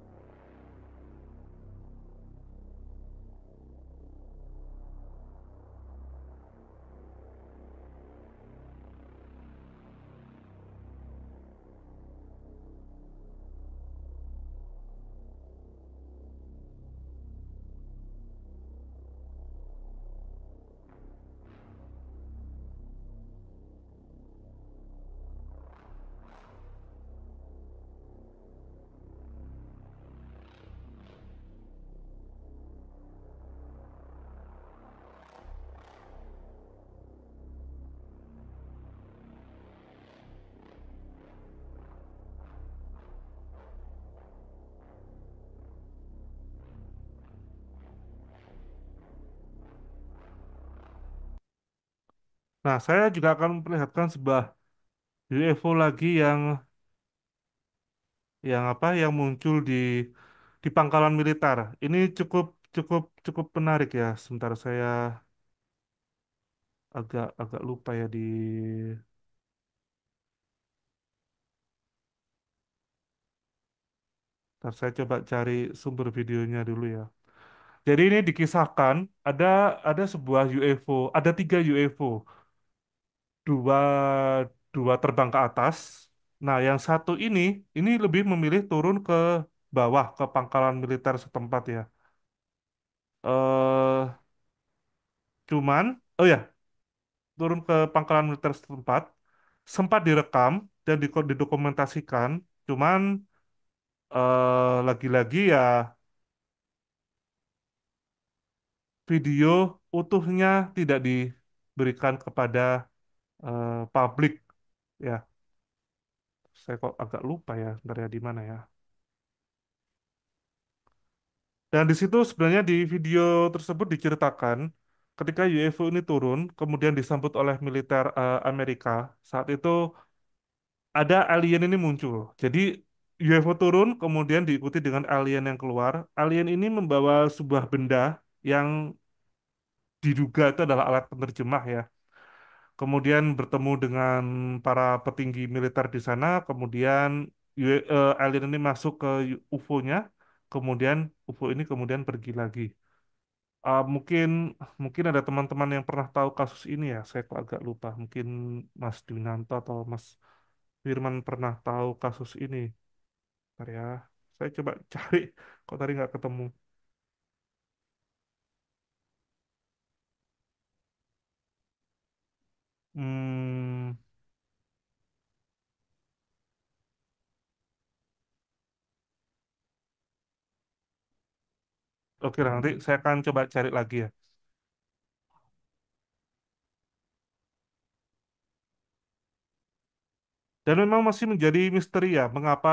Nah, saya juga akan memperlihatkan sebuah UFO lagi yang apa yang muncul di pangkalan militer. Ini cukup cukup cukup menarik ya. Sebentar saya agak agak lupa ya di. Ntar saya coba cari sumber videonya dulu ya. Jadi ini dikisahkan ada ada sebuah UFO, ada tiga UFO, dua dua terbang ke atas. Nah, yang satu ini lebih memilih turun ke bawah ke pangkalan militer setempat ya. eh Cuman, oh ya, turun ke pangkalan militer setempat, sempat direkam dan didokumentasikan. Cuman lagi-lagi ya video utuhnya tidak diberikan kepada publik ya. Saya kok agak lupa ya dari di mana ya. Dan di situ sebenarnya di video tersebut diceritakan ketika UFO ini turun, kemudian disambut oleh militer Amerika. Saat itu ada alien ini muncul. Jadi UFO turun, kemudian diikuti dengan alien yang keluar. Alien ini membawa sebuah benda yang diduga itu adalah alat penerjemah ya. Kemudian bertemu dengan para petinggi militer di sana, kemudian alien ini masuk ke UFO-nya, kemudian UFO ini kemudian pergi lagi. Mungkin mungkin ada teman-teman yang pernah tahu kasus ini ya, saya kok agak lupa. Mungkin Mas Dwinanto atau Mas Firman pernah tahu kasus ini. Bentar ya, saya coba cari, kok tadi nggak ketemu. Hmm, oke lah, nanti saya akan coba cari lagi ya. Dan memang masih menjadi misteri ya, mengapa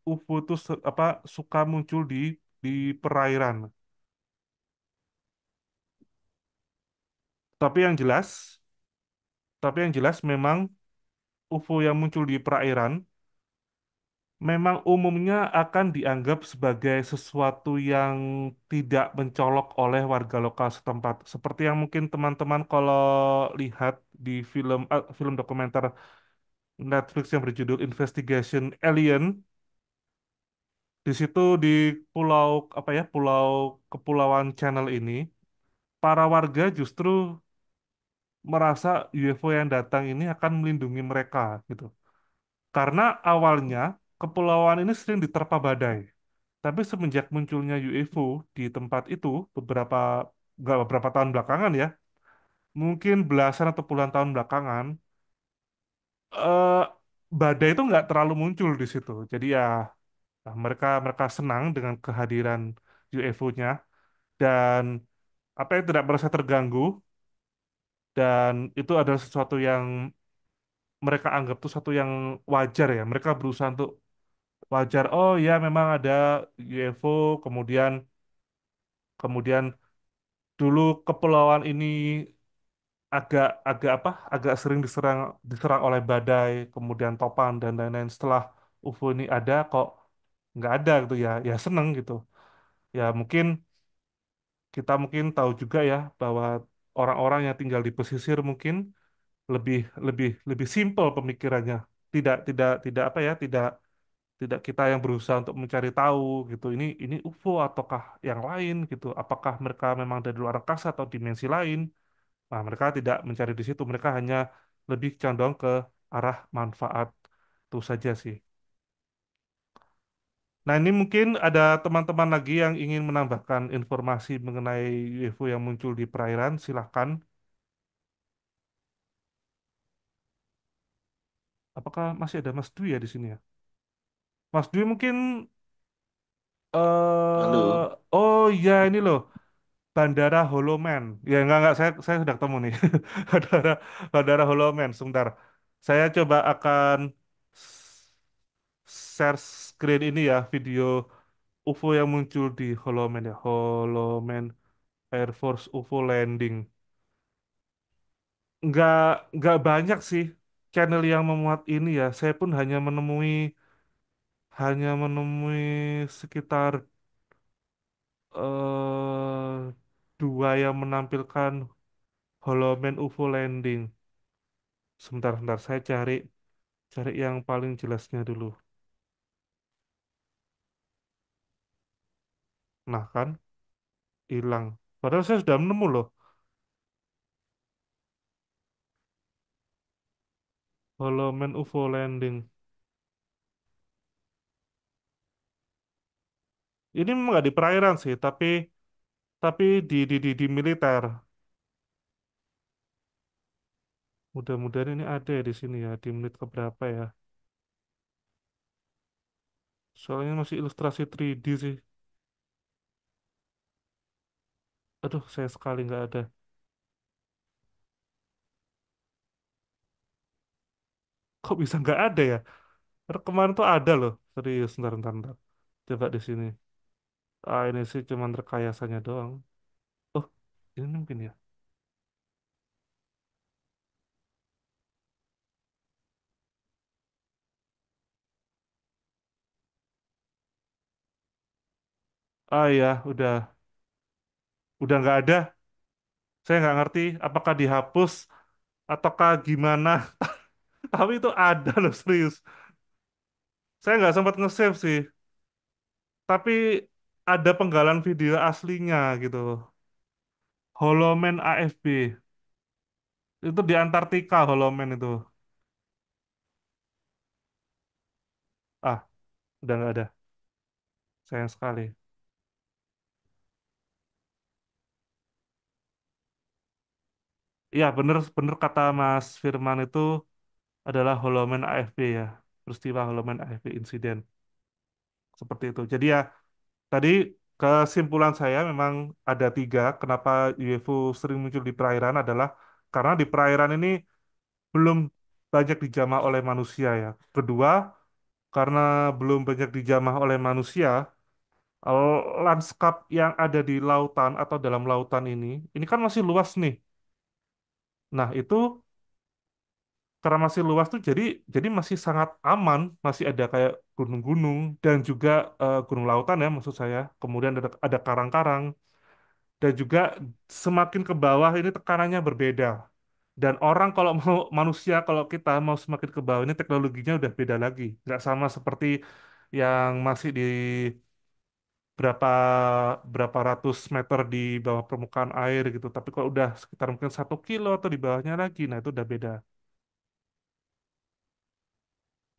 UFO itu apa suka muncul di perairan. Tapi yang jelas, tapi yang jelas memang UFO yang muncul di perairan memang umumnya akan dianggap sebagai sesuatu yang tidak mencolok oleh warga lokal setempat. Seperti yang mungkin teman-teman kalau lihat di film dokumenter Netflix yang berjudul Investigation Alien, di situ di pulau apa ya, pulau kepulauan Channel ini, para warga justru merasa UFO yang datang ini akan melindungi mereka gitu. Karena awalnya kepulauan ini sering diterpa badai. Tapi semenjak munculnya UFO di tempat itu nggak beberapa tahun belakangan ya, mungkin belasan atau puluhan tahun belakangan, eh, badai itu nggak terlalu muncul di situ. Jadi ya mereka mereka senang dengan kehadiran UFO-nya dan apa yang tidak merasa terganggu dan itu adalah sesuatu yang mereka anggap tuh satu yang wajar ya. Mereka berusaha untuk wajar. Oh ya, memang ada UFO, kemudian kemudian dulu kepulauan ini agak agak apa? Agak sering diserang diserang oleh badai, kemudian topan dan lain-lain. Setelah UFO ini ada kok nggak ada gitu ya. Ya seneng gitu. Ya mungkin kita mungkin tahu juga ya bahwa orang-orang yang tinggal di pesisir mungkin lebih lebih lebih simpel pemikirannya. Tidak apa ya, tidak kita yang berusaha untuk mencari tahu gitu. Ini UFO ataukah yang lain gitu. Apakah mereka memang dari luar angkasa atau dimensi lain? Nah, mereka tidak mencari di situ. Mereka hanya lebih condong ke arah manfaat itu saja sih. Nah, ini mungkin ada teman-teman lagi yang ingin menambahkan informasi mengenai UFO yang muncul di perairan. Silahkan. Apakah masih ada Mas Dwi ya di sini ya? Mas Dwi mungkin Halo. oh iya ini loh. Bandara Holoman. Ya enggak saya sudah ketemu nih. Bandara Bandara Holoman. Sebentar. Saya coba akan share screen ini ya video UFO yang muncul di Holoman ya. Holoman Air Force UFO landing. Nggak nggak banyak sih channel yang memuat ini ya. Saya pun hanya menemui sekitar eh dua yang menampilkan Holoman UFO landing. Sebentar, saya cari yang paling jelasnya dulu. Nah kan, hilang. Padahal saya sudah menemu loh, Holoman UFO landing. Ini memang nggak di perairan sih, tapi di militer. Mudah-mudahan ini ada ya di sini ya, di menit keberapa ya. Soalnya masih ilustrasi 3D sih. Aduh, saya sekali nggak ada. Kok bisa nggak ada ya? Karena kemarin tuh ada loh. Serius, ntar. Coba di sini. Ah, ini sih cuman rekayasanya doang. Oh, ini mungkin ya. Ah ya, udah nggak ada. Saya nggak ngerti apakah dihapus ataukah gimana. Tapi itu ada loh serius. Saya nggak sempat nge-save sih. Tapi ada penggalan video aslinya gitu. Holoman AFB. Itu di Antartika Holoman itu. Ah, udah nggak ada. Sayang sekali. Iya, bener, bener kata Mas Firman itu adalah Holoman AFB ya. Peristiwa Holoman AFB insiden. Seperti itu. Jadi ya, tadi kesimpulan saya memang ada tiga. Kenapa UFO sering muncul di perairan adalah karena di perairan ini belum banyak dijamah oleh manusia ya. Kedua, karena belum banyak dijamah oleh manusia, lanskap yang ada di lautan atau dalam lautan ini kan masih luas nih. Nah, itu karena masih luas tuh jadi masih sangat aman, masih ada kayak gunung-gunung dan juga gunung lautan ya maksud saya. Kemudian ada karang-karang dan juga semakin ke bawah ini tekanannya berbeda. Dan orang kalau mau manusia kalau kita mau semakin ke bawah ini teknologinya udah beda lagi, nggak sama seperti yang masih di berapa berapa ratus meter di bawah permukaan air gitu. Tapi kalau udah sekitar mungkin 1 kilo atau di bawahnya lagi, nah itu udah beda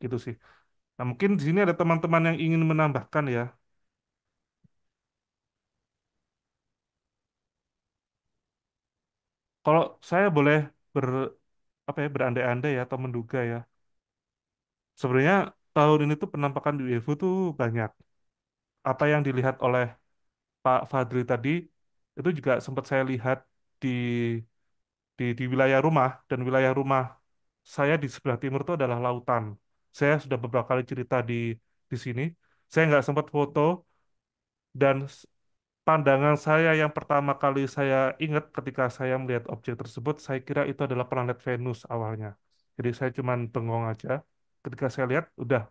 gitu sih. Nah mungkin di sini ada teman-teman yang ingin menambahkan ya. Kalau saya boleh ber apa ya berandai-andai ya atau menduga ya. Sebenarnya tahun ini tuh penampakan UFO tuh banyak. Apa yang dilihat oleh Pak Fadri tadi itu juga sempat saya lihat di di wilayah rumah, dan wilayah rumah saya di sebelah timur itu adalah lautan. Saya sudah beberapa kali cerita di sini. Saya nggak sempat foto, dan pandangan saya yang pertama kali saya ingat ketika saya melihat objek tersebut, saya kira itu adalah planet Venus awalnya. Jadi saya cuman bengong aja. Ketika saya lihat, udah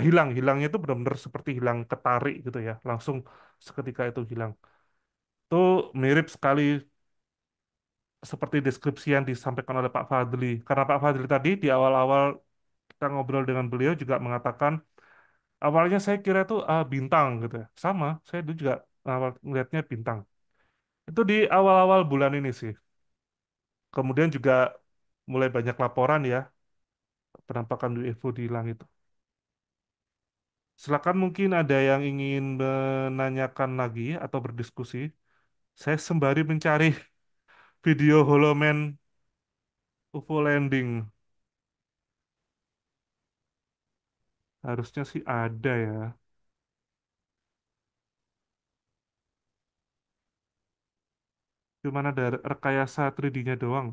hilang. Hilangnya itu benar-benar seperti hilang ketarik gitu ya. Langsung seketika itu hilang. Itu mirip sekali seperti deskripsi yang disampaikan oleh Pak Fadli. Karena Pak Fadli tadi di awal-awal kita ngobrol dengan beliau juga mengatakan, awalnya saya kira itu bintang gitu ya. Sama, saya dulu juga awal melihatnya bintang. Itu di awal-awal bulan ini sih. Kemudian juga mulai banyak laporan ya, penampakan UFO di langit. Silakan, mungkin ada yang ingin menanyakan lagi atau berdiskusi. Saya sembari mencari video Holoman UFO landing. Harusnya sih ada ya. Cuman ada rekayasa 3D-nya doang.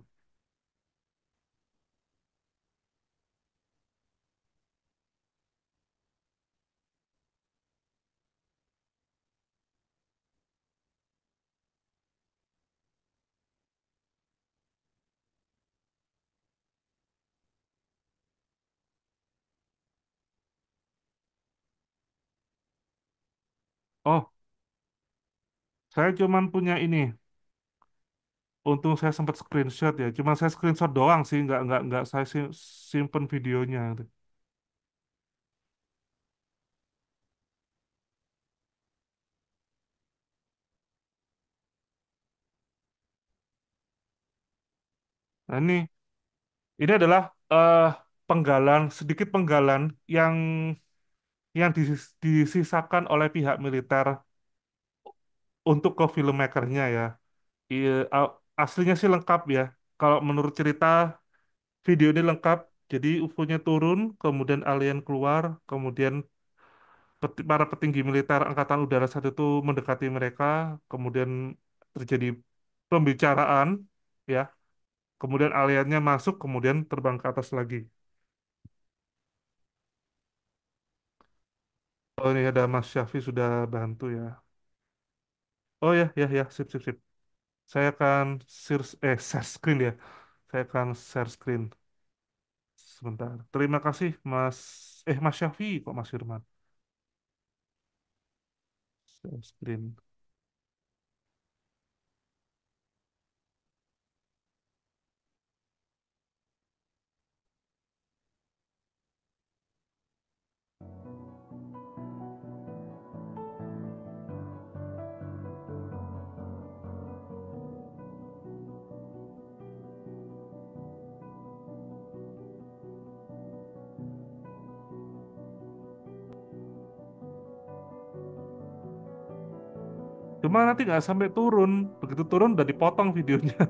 Oh, saya cuman punya ini. Untung saya sempat screenshot ya. Cuma saya screenshot doang sih, nggak saya simpen videonya. Nah, ini adalah eh, penggalan, sedikit penggalan yang disisakan oleh pihak militer untuk ke filmmakernya ya. Iya, aslinya sih lengkap ya. Kalau menurut cerita, video ini lengkap. Jadi UFO-nya turun, kemudian alien keluar, kemudian para petinggi militer Angkatan Udara saat itu mendekati mereka, kemudian terjadi pembicaraan, ya. Kemudian aliennya masuk, kemudian terbang ke atas lagi. Oh, ini ada Mas Syafi sudah bantu ya. Oh ya, ya, ya, sip, sip, sip. Saya akan share screen ya. Saya akan share screen sebentar. Terima kasih Mas Syafi kok Mas Firman. Share screen. Cuma nanti nggak sampai turun. Begitu turun udah dipotong videonya.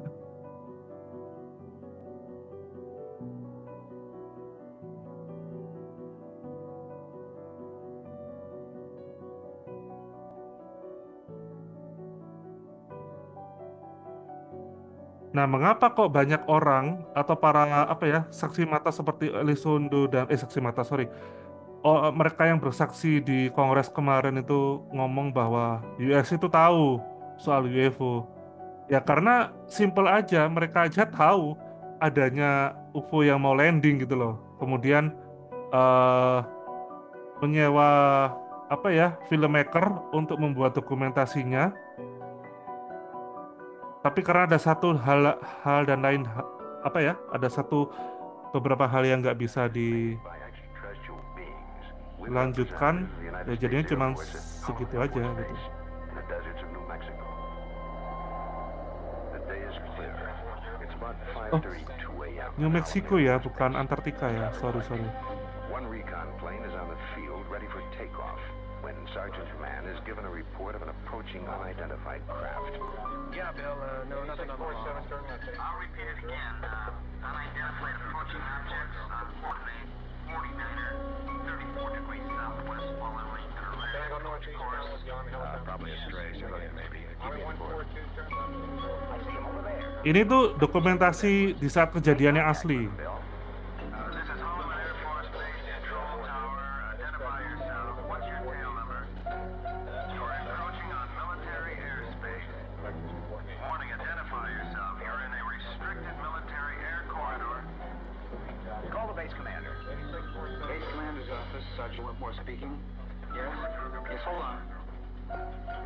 Nah, mengapa kok banyak orang atau para apa ya saksi mata seperti Elizondo dan saksi mata sorry, mereka yang bersaksi di Kongres kemarin itu ngomong bahwa US itu tahu soal UFO. Ya karena simple aja, mereka aja tahu adanya UFO yang mau landing gitu loh. Kemudian eh menyewa apa ya filmmaker untuk membuat dokumentasinya. Tapi karena ada satu hal hal dan lain apa ya, ada beberapa hal yang nggak bisa dilanjutkan, ya jadinya cuma segitu aja gitu. Oh, New Mexico ya, bukan Antartika ya. Sorry, sorry. One recon plane is on the field ready for takeoff when Sergeant Mann is given a report of an approaching unidentified craft. Yeah, Bill, no, nothing on the law. I'll repeat it again. Unidentified approaching objects on Fort Maine, 49er, 34 degrees southwest, following correct. Can I go northeast now with the Army helicopter? Probably a stray civilian, maybe. Keep me Army informed. 142, turn left. I see him over there. Ini tuh dokumentasi di saat kejadian yang asli. Bill. This is Hollywood Air Force Base Control Tower. Identify yourself. What's your tail number? You're encroaching on military airspace. Warning, identify yourself. You're in a restricted military air corridor. Call the base commander. Base Commander's Office, Sergeant Whitmore speaking. Yes? Yes, hold on.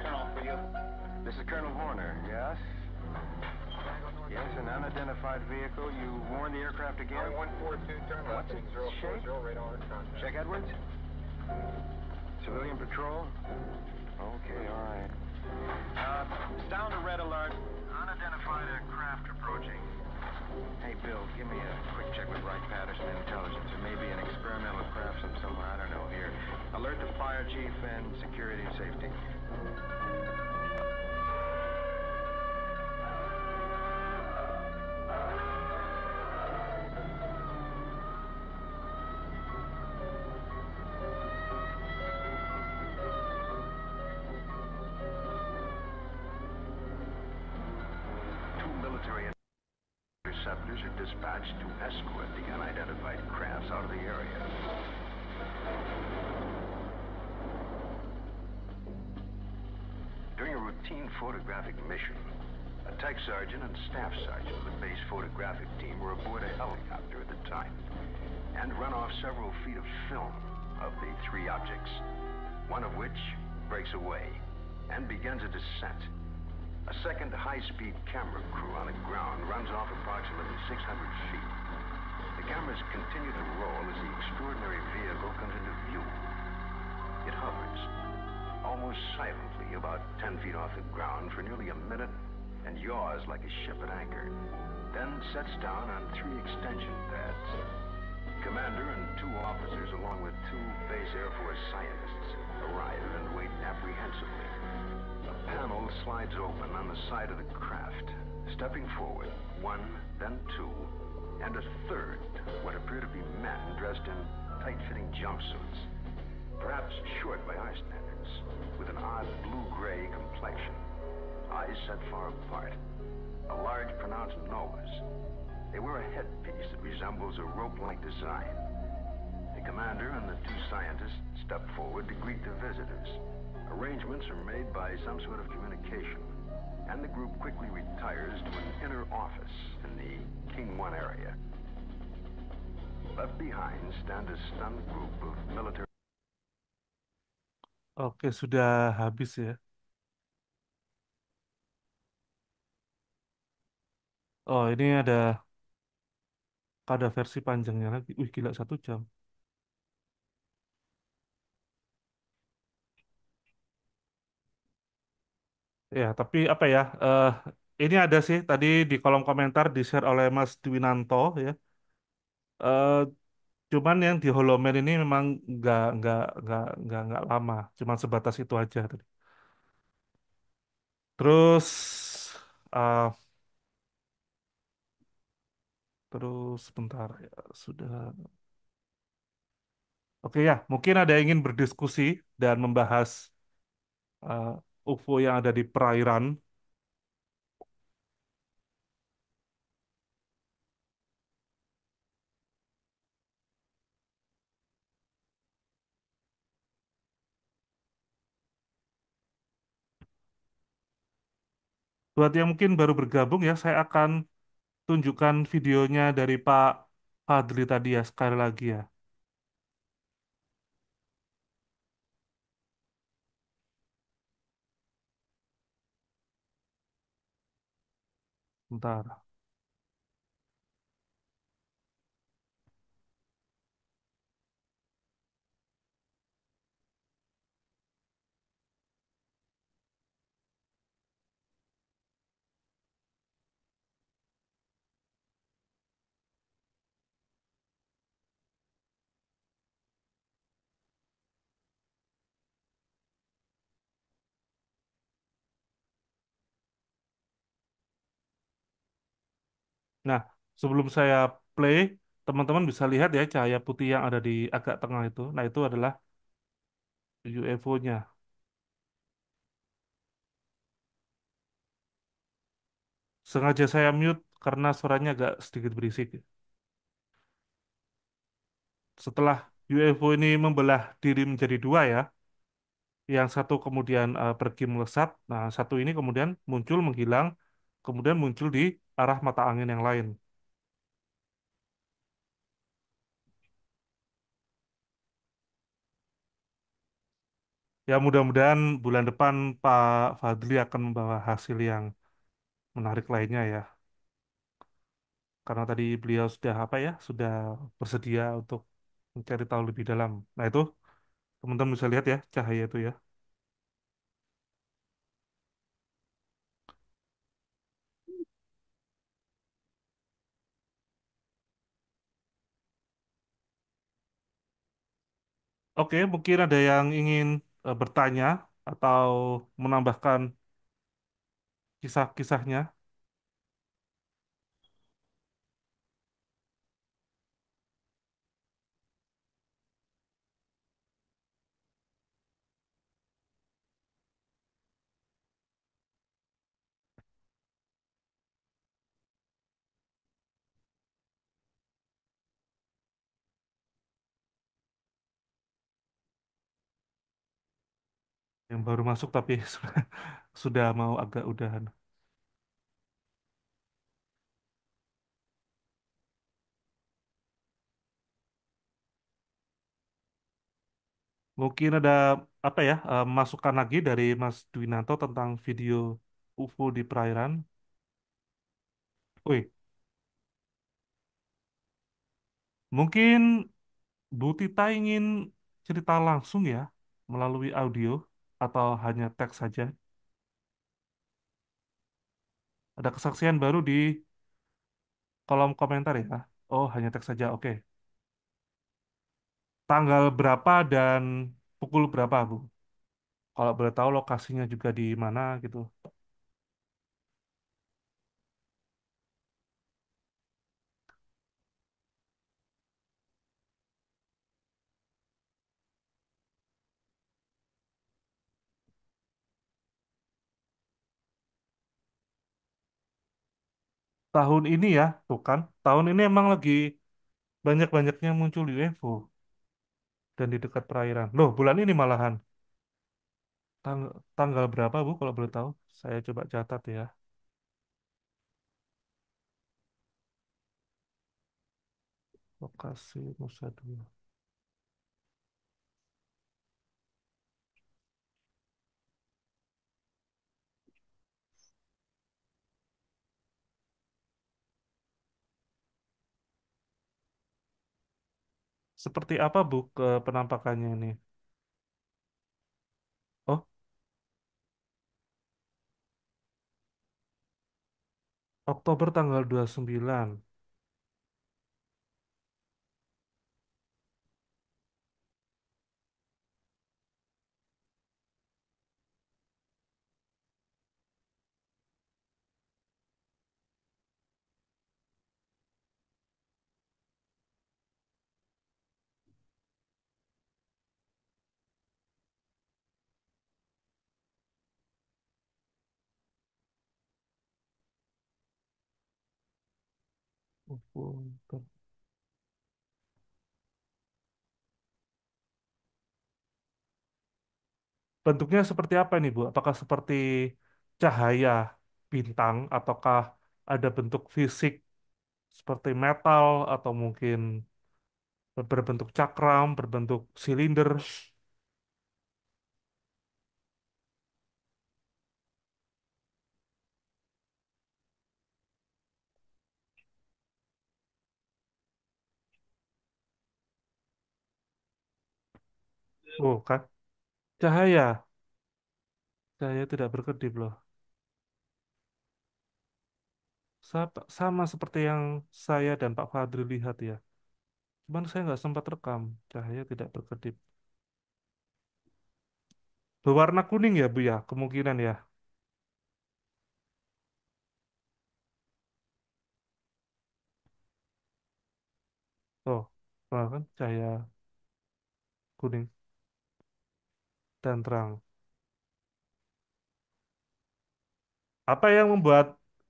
Colonel, for you. This is Colonel Horner. Yes? Yes, an unidentified vehicle. You warned the aircraft again? 142, turn What's left, it? heading Shape? 040, radar contact. Check Edwards? Civilian patrol? Okay, all right. Down to red alert. Unidentified aircraft approaching. Hey, Bill, give me a quick check with Wright Patterson Intelligence. There may be an experimental craft from somewhere, I don't know, here. Alert the fire chief and security and safety. Two military interceptors are dispatched to escort the unidentified crafts out of the area. During a routine photographic mission, a tech sergeant and staff sergeant of the base photographic team were aboard a helicopter at the time and run off several feet of film of the three objects, one of which breaks away and begins a descent. A second high-speed camera crew on the ground runs off approximately 600 feet. The cameras continue to roll as the extraordinary vehicle comes into view. It hovers, almost silently, about 10 feet off the ground for nearly a minute and yaws like a ship at anchor, then sets down on three extension pads. Commander and two officers, along with two base Air Force scientists, arrive and wait apprehensively. A panel slides open on the side of the craft. Stepping forward, one, then two, and a third, what appear to be men dressed in tight-fitting jumpsuits, perhaps short by our standards, with an odd blue-gray complexion, eyes set far apart, a large pronounced nose. They wear a headpiece that resembles a rope-like design. The commander and the two scientists step forward to greet the visitors. Arrangements are made by some sort of communication, and the group quickly retires to an inner office in the King 1 area. Left behind stand a stunned group of military. Oke, sudah habis ya. Oh, ini ada versi panjangnya lagi. Wih, gila 1 jam. Ya, tapi apa ya? Ini ada sih tadi di kolom komentar di-share oleh Mas Dwinanto ya. Eh, cuman yang di Holoman ini memang nggak lama, cuman sebatas itu aja tadi. Terus eh, terus sebentar ya sudah. Oke ya, mungkin ada yang ingin berdiskusi dan membahas eh, UFO yang ada di perairan. Buat yang mungkin baru bergabung ya, saya akan tunjukkan videonya dari Pak Fadli tadi ya, sekali lagi ya. Bentar. Nah, sebelum saya play, teman-teman bisa lihat ya cahaya putih yang ada di agak tengah itu. Nah, itu adalah UFO-nya. Sengaja saya mute karena suaranya agak sedikit berisik. Setelah UFO ini membelah diri menjadi dua ya, yang satu kemudian pergi melesat, nah satu ini kemudian muncul menghilang, kemudian muncul di arah mata angin yang lain. Ya mudah-mudahan bulan depan Pak Fadli akan membawa hasil yang menarik lainnya ya, karena tadi beliau sudah apa ya, sudah bersedia untuk mencari tahu lebih dalam. Nah itu teman-teman bisa lihat ya cahaya itu ya. Oke, mungkin ada yang ingin bertanya atau menambahkan kisah-kisahnya. Yang baru masuk tapi sudah mau agak udahan. Mungkin ada apa ya masukan lagi dari Mas Dwinanto tentang video UFO di perairan. Wih, mungkin Bu Tita ingin cerita langsung ya melalui audio atau hanya teks saja. Ada kesaksian baru di kolom komentar ya. Oh, hanya teks saja. Oke. Tanggal berapa dan pukul berapa, Bu? Kalau boleh tahu lokasinya juga di mana gitu. Tahun ini ya, tuh kan. Tahun ini emang lagi banyak-banyaknya muncul UFO dan di dekat perairan. Loh, bulan ini malahan. Tanggal berapa, Bu, kalau boleh tahu? Saya coba catat ya. Lokasi Nusa Dua. Seperti apa, Bu, ke penampakannya ini? Oh, Oktober tanggal 29. UFO. Bentuknya seperti apa nih, Bu? Apakah seperti cahaya bintang ataukah ada bentuk fisik seperti metal atau mungkin berbentuk cakram, berbentuk silinder? Oh, kan? Cahaya. Cahaya tidak berkedip loh. Sama seperti yang saya dan Pak Fadri lihat ya. Cuman saya nggak sempat rekam. Cahaya tidak berkedip. Berwarna kuning ya, Bu ya? Kemungkinan ya. Oh, kan cahaya kuning dan terang. Apa yang membuat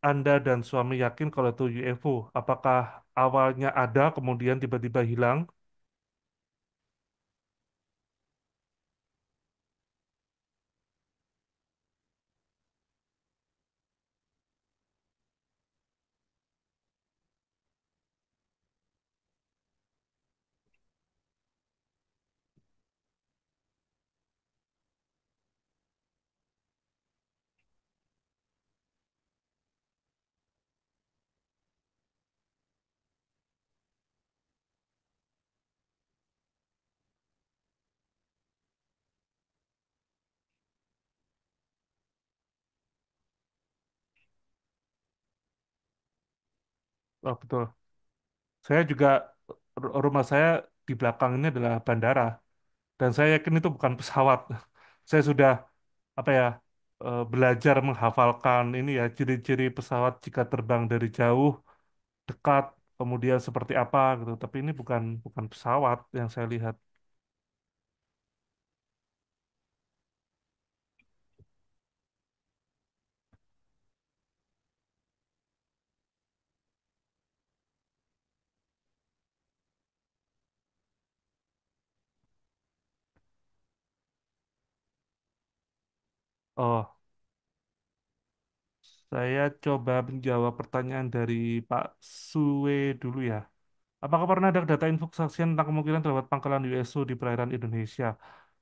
Anda dan suami yakin kalau itu UFO? Apakah awalnya ada, kemudian tiba-tiba hilang? Oh, betul. Saya juga, rumah saya di belakang ini adalah bandara. Dan saya yakin itu bukan pesawat. Saya sudah, apa ya, belajar menghafalkan ini ya, ciri-ciri pesawat jika terbang dari jauh, dekat, kemudian seperti apa gitu. Tapi ini bukan bukan pesawat yang saya lihat. Oh, saya coba menjawab pertanyaan dari Pak Suwe dulu ya. Apakah pernah ada data info kesaksian tentang kemungkinan terdapat pangkalan USO di perairan Indonesia?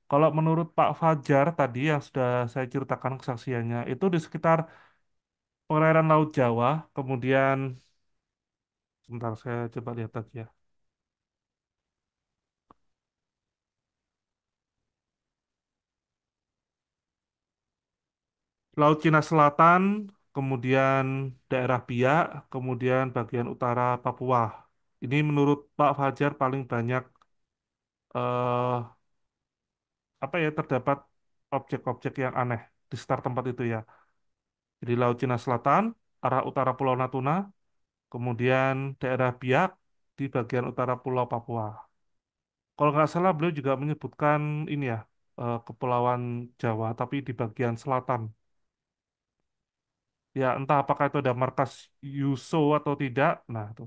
Kalau menurut Pak Fajar tadi yang sudah saya ceritakan kesaksiannya, itu di sekitar perairan Laut Jawa, kemudian sebentar saya coba lihat lagi ya. Laut Cina Selatan, kemudian daerah Biak, kemudian bagian utara Papua. Ini menurut Pak Fajar paling banyak, eh, apa ya, terdapat objek-objek yang aneh di sekitar tempat itu ya. Jadi Laut Cina Selatan, arah utara Pulau Natuna, kemudian daerah Biak di bagian utara Pulau Papua. Kalau nggak salah beliau juga menyebutkan ini ya, Kepulauan Jawa, tapi di bagian selatan. Ya entah apakah itu ada markas USO atau tidak. Nah itu.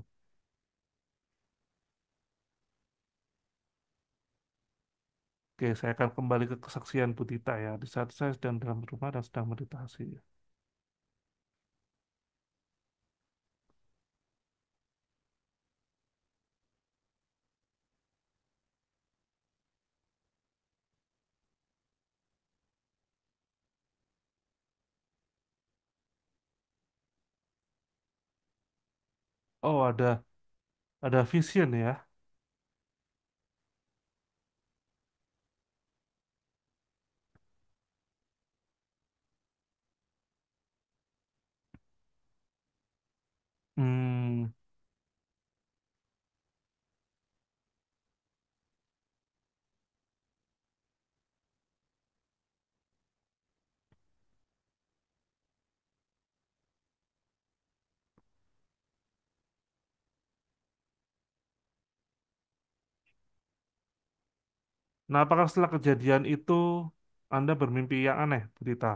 Oke, saya akan kembali ke kesaksian Bu Tita ya. Di saat saya sedang dalam rumah dan sedang meditasi. Oh, ada vision ya. Hmm, nah, apakah setelah kejadian itu Anda bermimpi yang aneh, Bu Tita?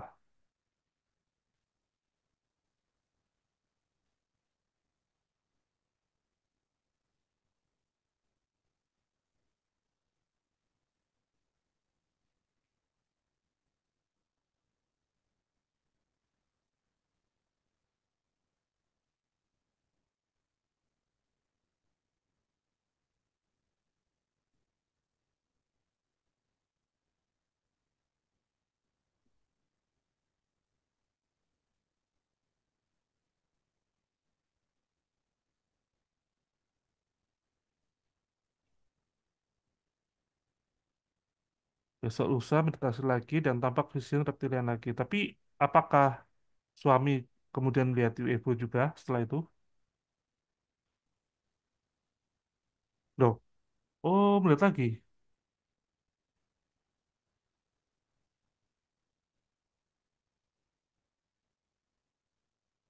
Besok lusa meditasi lagi dan tampak vision reptilian lagi. Tapi apakah suami kemudian lihat UFO juga setelah itu? Loh, oh melihat lagi.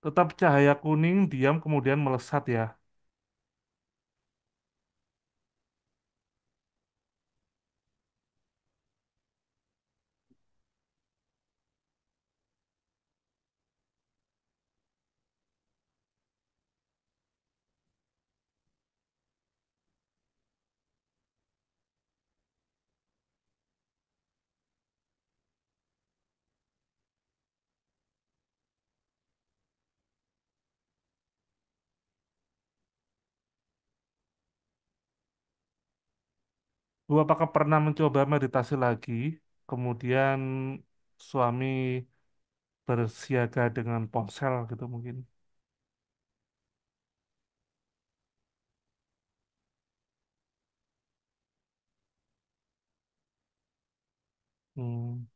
Tetap cahaya kuning, diam kemudian melesat ya. Bu, apakah pernah mencoba meditasi lagi? Kemudian suami bersiaga dengan ponsel gitu mungkin. Hmm.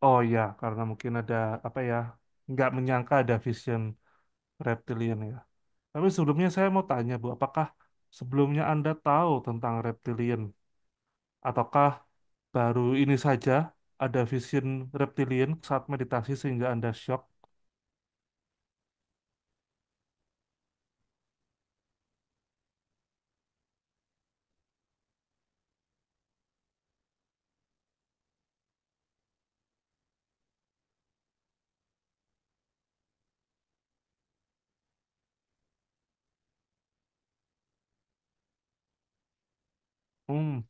Oh ya, karena mungkin ada apa ya, nggak menyangka ada vision reptilian ya. Tapi sebelumnya saya mau tanya Bu, apakah sebelumnya Anda tahu tentang reptilian? Ataukah baru ini saja ada vision reptilian saat meditasi sehingga Anda shock? Hmm,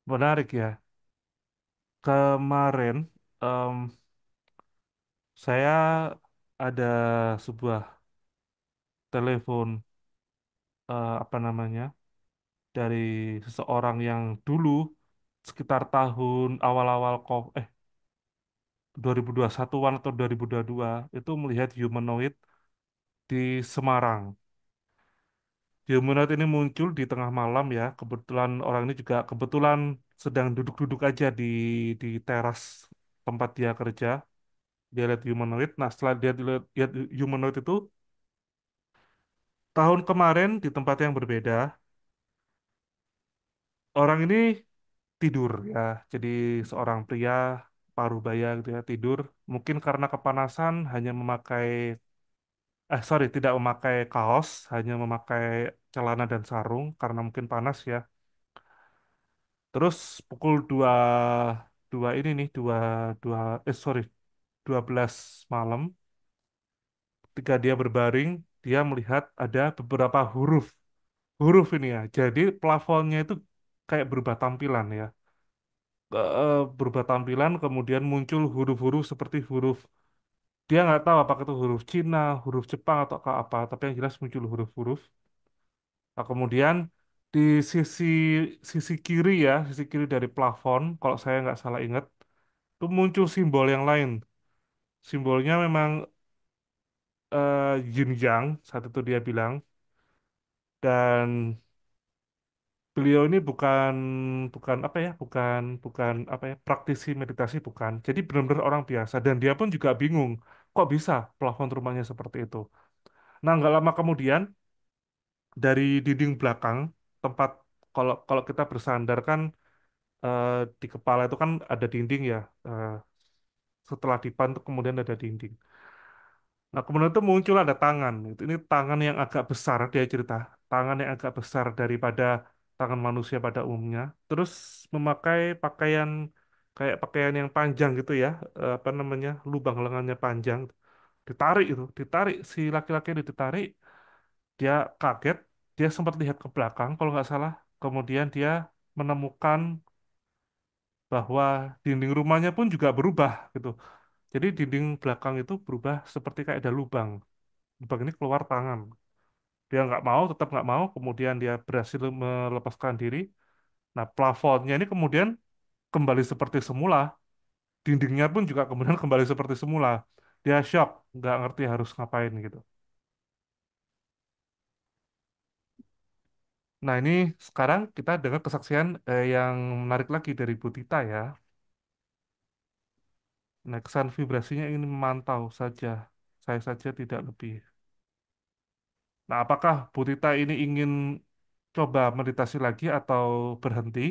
menarik ya. Kemarin em, saya ada sebuah telepon apa namanya dari seseorang yang dulu sekitar tahun awal-awal 2021-an atau 2022 itu melihat humanoid di Semarang. Humanoid ini muncul di tengah malam ya. Kebetulan orang ini juga kebetulan sedang duduk-duduk aja di teras tempat dia kerja. Dia lihat humanoid. Nah, setelah dia lihat humanoid itu tahun kemarin di tempat yang berbeda, orang ini tidur ya. Jadi seorang pria parubaya gitu ya tidur. Mungkin karena kepanasan hanya memakai sorry tidak memakai kaos, hanya memakai celana dan sarung karena mungkin panas ya. Terus pukul dua ini nih dua dua sorry 12 malam ketika dia berbaring dia melihat ada beberapa huruf huruf ini ya. Jadi plafonnya itu kayak berubah tampilan ya. Berubah tampilan kemudian muncul huruf-huruf seperti huruf dia nggak tahu apakah itu huruf Cina, huruf Jepang atau apa, tapi yang jelas muncul huruf-huruf. Nah, kemudian di sisi sisi kiri ya, sisi kiri dari plafon, kalau saya nggak salah ingat, itu muncul simbol yang lain. Simbolnya memang yin yang, saat itu dia bilang, dan beliau ini bukan bukan apa ya, bukan bukan apa ya, praktisi meditasi bukan. Jadi benar-benar orang biasa dan dia pun juga bingung, kok bisa plafon rumahnya seperti itu. Nah, nggak lama kemudian dari dinding belakang tempat kalau kalau kita bersandar kan eh, di kepala itu kan ada dinding ya. eh, Setelah dipan tuh kemudian ada dinding. Nah, kemudian itu muncul ada tangan. Ini tangan yang agak besar, dia cerita. Tangan yang agak besar daripada tangan manusia pada umumnya. Terus memakai pakaian, kayak pakaian yang panjang gitu ya. Apa namanya, lubang lengannya panjang. Ditarik itu, ditarik. Si laki-laki itu ditarik. Dia kaget, dia sempat lihat ke belakang kalau nggak salah. Kemudian dia menemukan bahwa dinding rumahnya pun juga berubah gitu. Jadi dinding belakang itu berubah seperti kayak ada lubang. Lubang ini keluar tangan. Dia nggak mau, tetap nggak mau. Kemudian dia berhasil melepaskan diri. Nah, plafonnya ini kemudian kembali seperti semula. Dindingnya pun juga kemudian kembali seperti semula. Dia shock, nggak ngerti harus ngapain gitu. Nah, ini sekarang kita dengar kesaksian yang menarik lagi dari Bu Tita ya. Nah, kesan vibrasinya ingin memantau saja. Saya saja tidak lebih. Nah, apakah Bu Tita ini ingin coba meditasi lagi atau berhenti?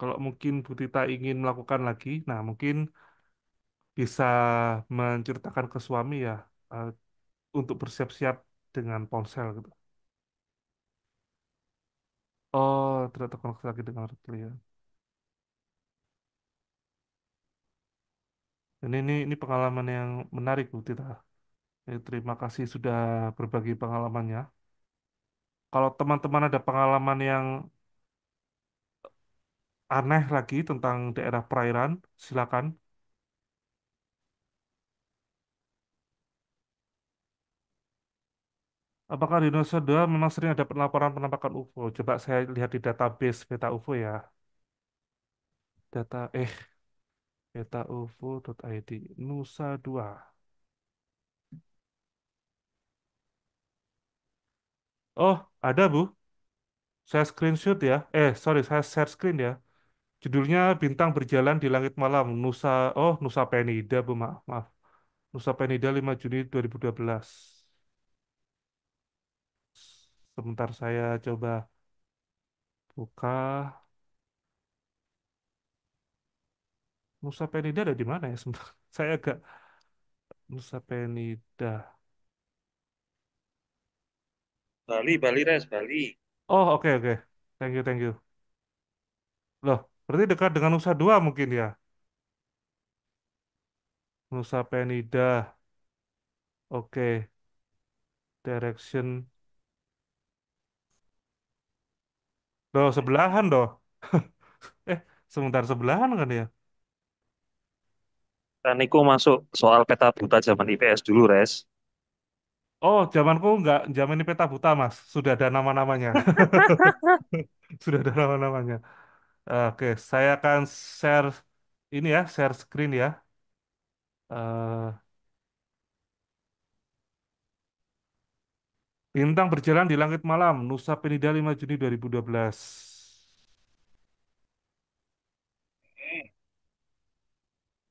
Kalau mungkin Bu Tita ingin melakukan lagi, nah mungkin bisa menceritakan ke suami ya, eh, untuk bersiap-siap dengan ponsel gitu. Oh, tidak terkoneksi lagi dengan Reteli ya. Ini pengalaman yang menarik Bu Tita. Terima kasih sudah berbagi pengalamannya. Kalau teman-teman ada pengalaman yang aneh lagi tentang daerah perairan, silakan. Apakah di Nusa Dua memang sering ada laporan penampakan UFO? Coba saya lihat di database peta UFO ya. Data petaufo.id Nusa Dua. Oh, ada Bu. Saya screenshot ya. Sorry, saya share screen ya. Judulnya Bintang Berjalan di Langit Malam. Nusa Penida, Bu. Maaf, maaf. Nusa Penida 5 Juni 2012. Sebentar saya coba buka. Nusa Penida ada di mana ya? Sebentar. Saya agak Nusa Penida. Bali, Bali, Res, Bali. Oh, oke, oke. Thank you, thank you. Loh, berarti dekat dengan Nusa Dua mungkin ya? Nusa Penida. Oke, direction. Loh, sebelahan doh. Eh, sebentar sebelahan kan ya? Dan Niko masuk soal peta buta zaman IPS dulu, Res. Oh, zamanku nggak, zaman ini peta buta, Mas. Sudah ada nama-namanya. Sudah ada nama-namanya. Oke, saya akan share ini ya, share screen ya. Eh, Bintang berjalan di langit malam, Nusa Penida 5 Juni 2012.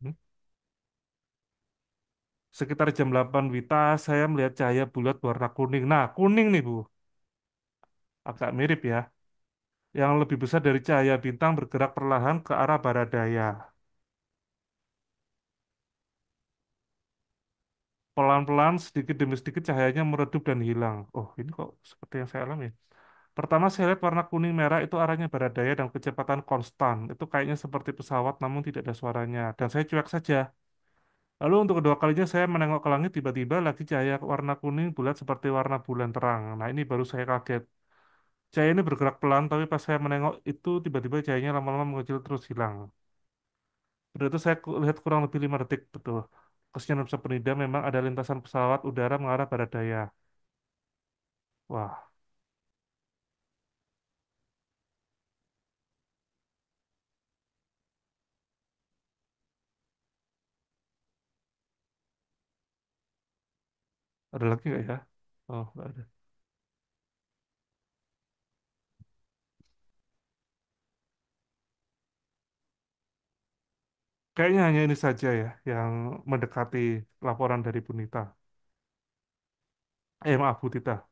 Hmm? Sekitar jam 8 Wita, saya melihat cahaya bulat warna kuning. Nah, kuning nih, Bu. Agak mirip ya. Yang lebih besar dari cahaya bintang bergerak perlahan ke arah barat daya. Pelan-pelan, sedikit demi sedikit cahayanya meredup dan hilang. Oh, ini kok seperti yang saya alami. Pertama saya lihat warna kuning merah itu arahnya barat daya dan kecepatan konstan. Itu kayaknya seperti pesawat namun tidak ada suaranya. Dan saya cuek saja. Lalu untuk kedua kalinya saya menengok ke langit tiba-tiba lagi cahaya warna kuning bulat seperti warna bulan terang. Nah ini baru saya kaget. Cahaya ini bergerak pelan tapi pas saya menengok itu tiba-tiba cahayanya lama-lama mengecil terus hilang. Udah itu saya lihat kurang lebih 5 detik betul. Kesenian Nusa Penida memang ada lintasan pesawat udara mengarah barat daya. Wah, ada lagi nggak ya? Oh, nggak ada. Kayaknya hanya ini saja ya yang mendekati laporan dari Bu Nita. Maaf Bu Tita.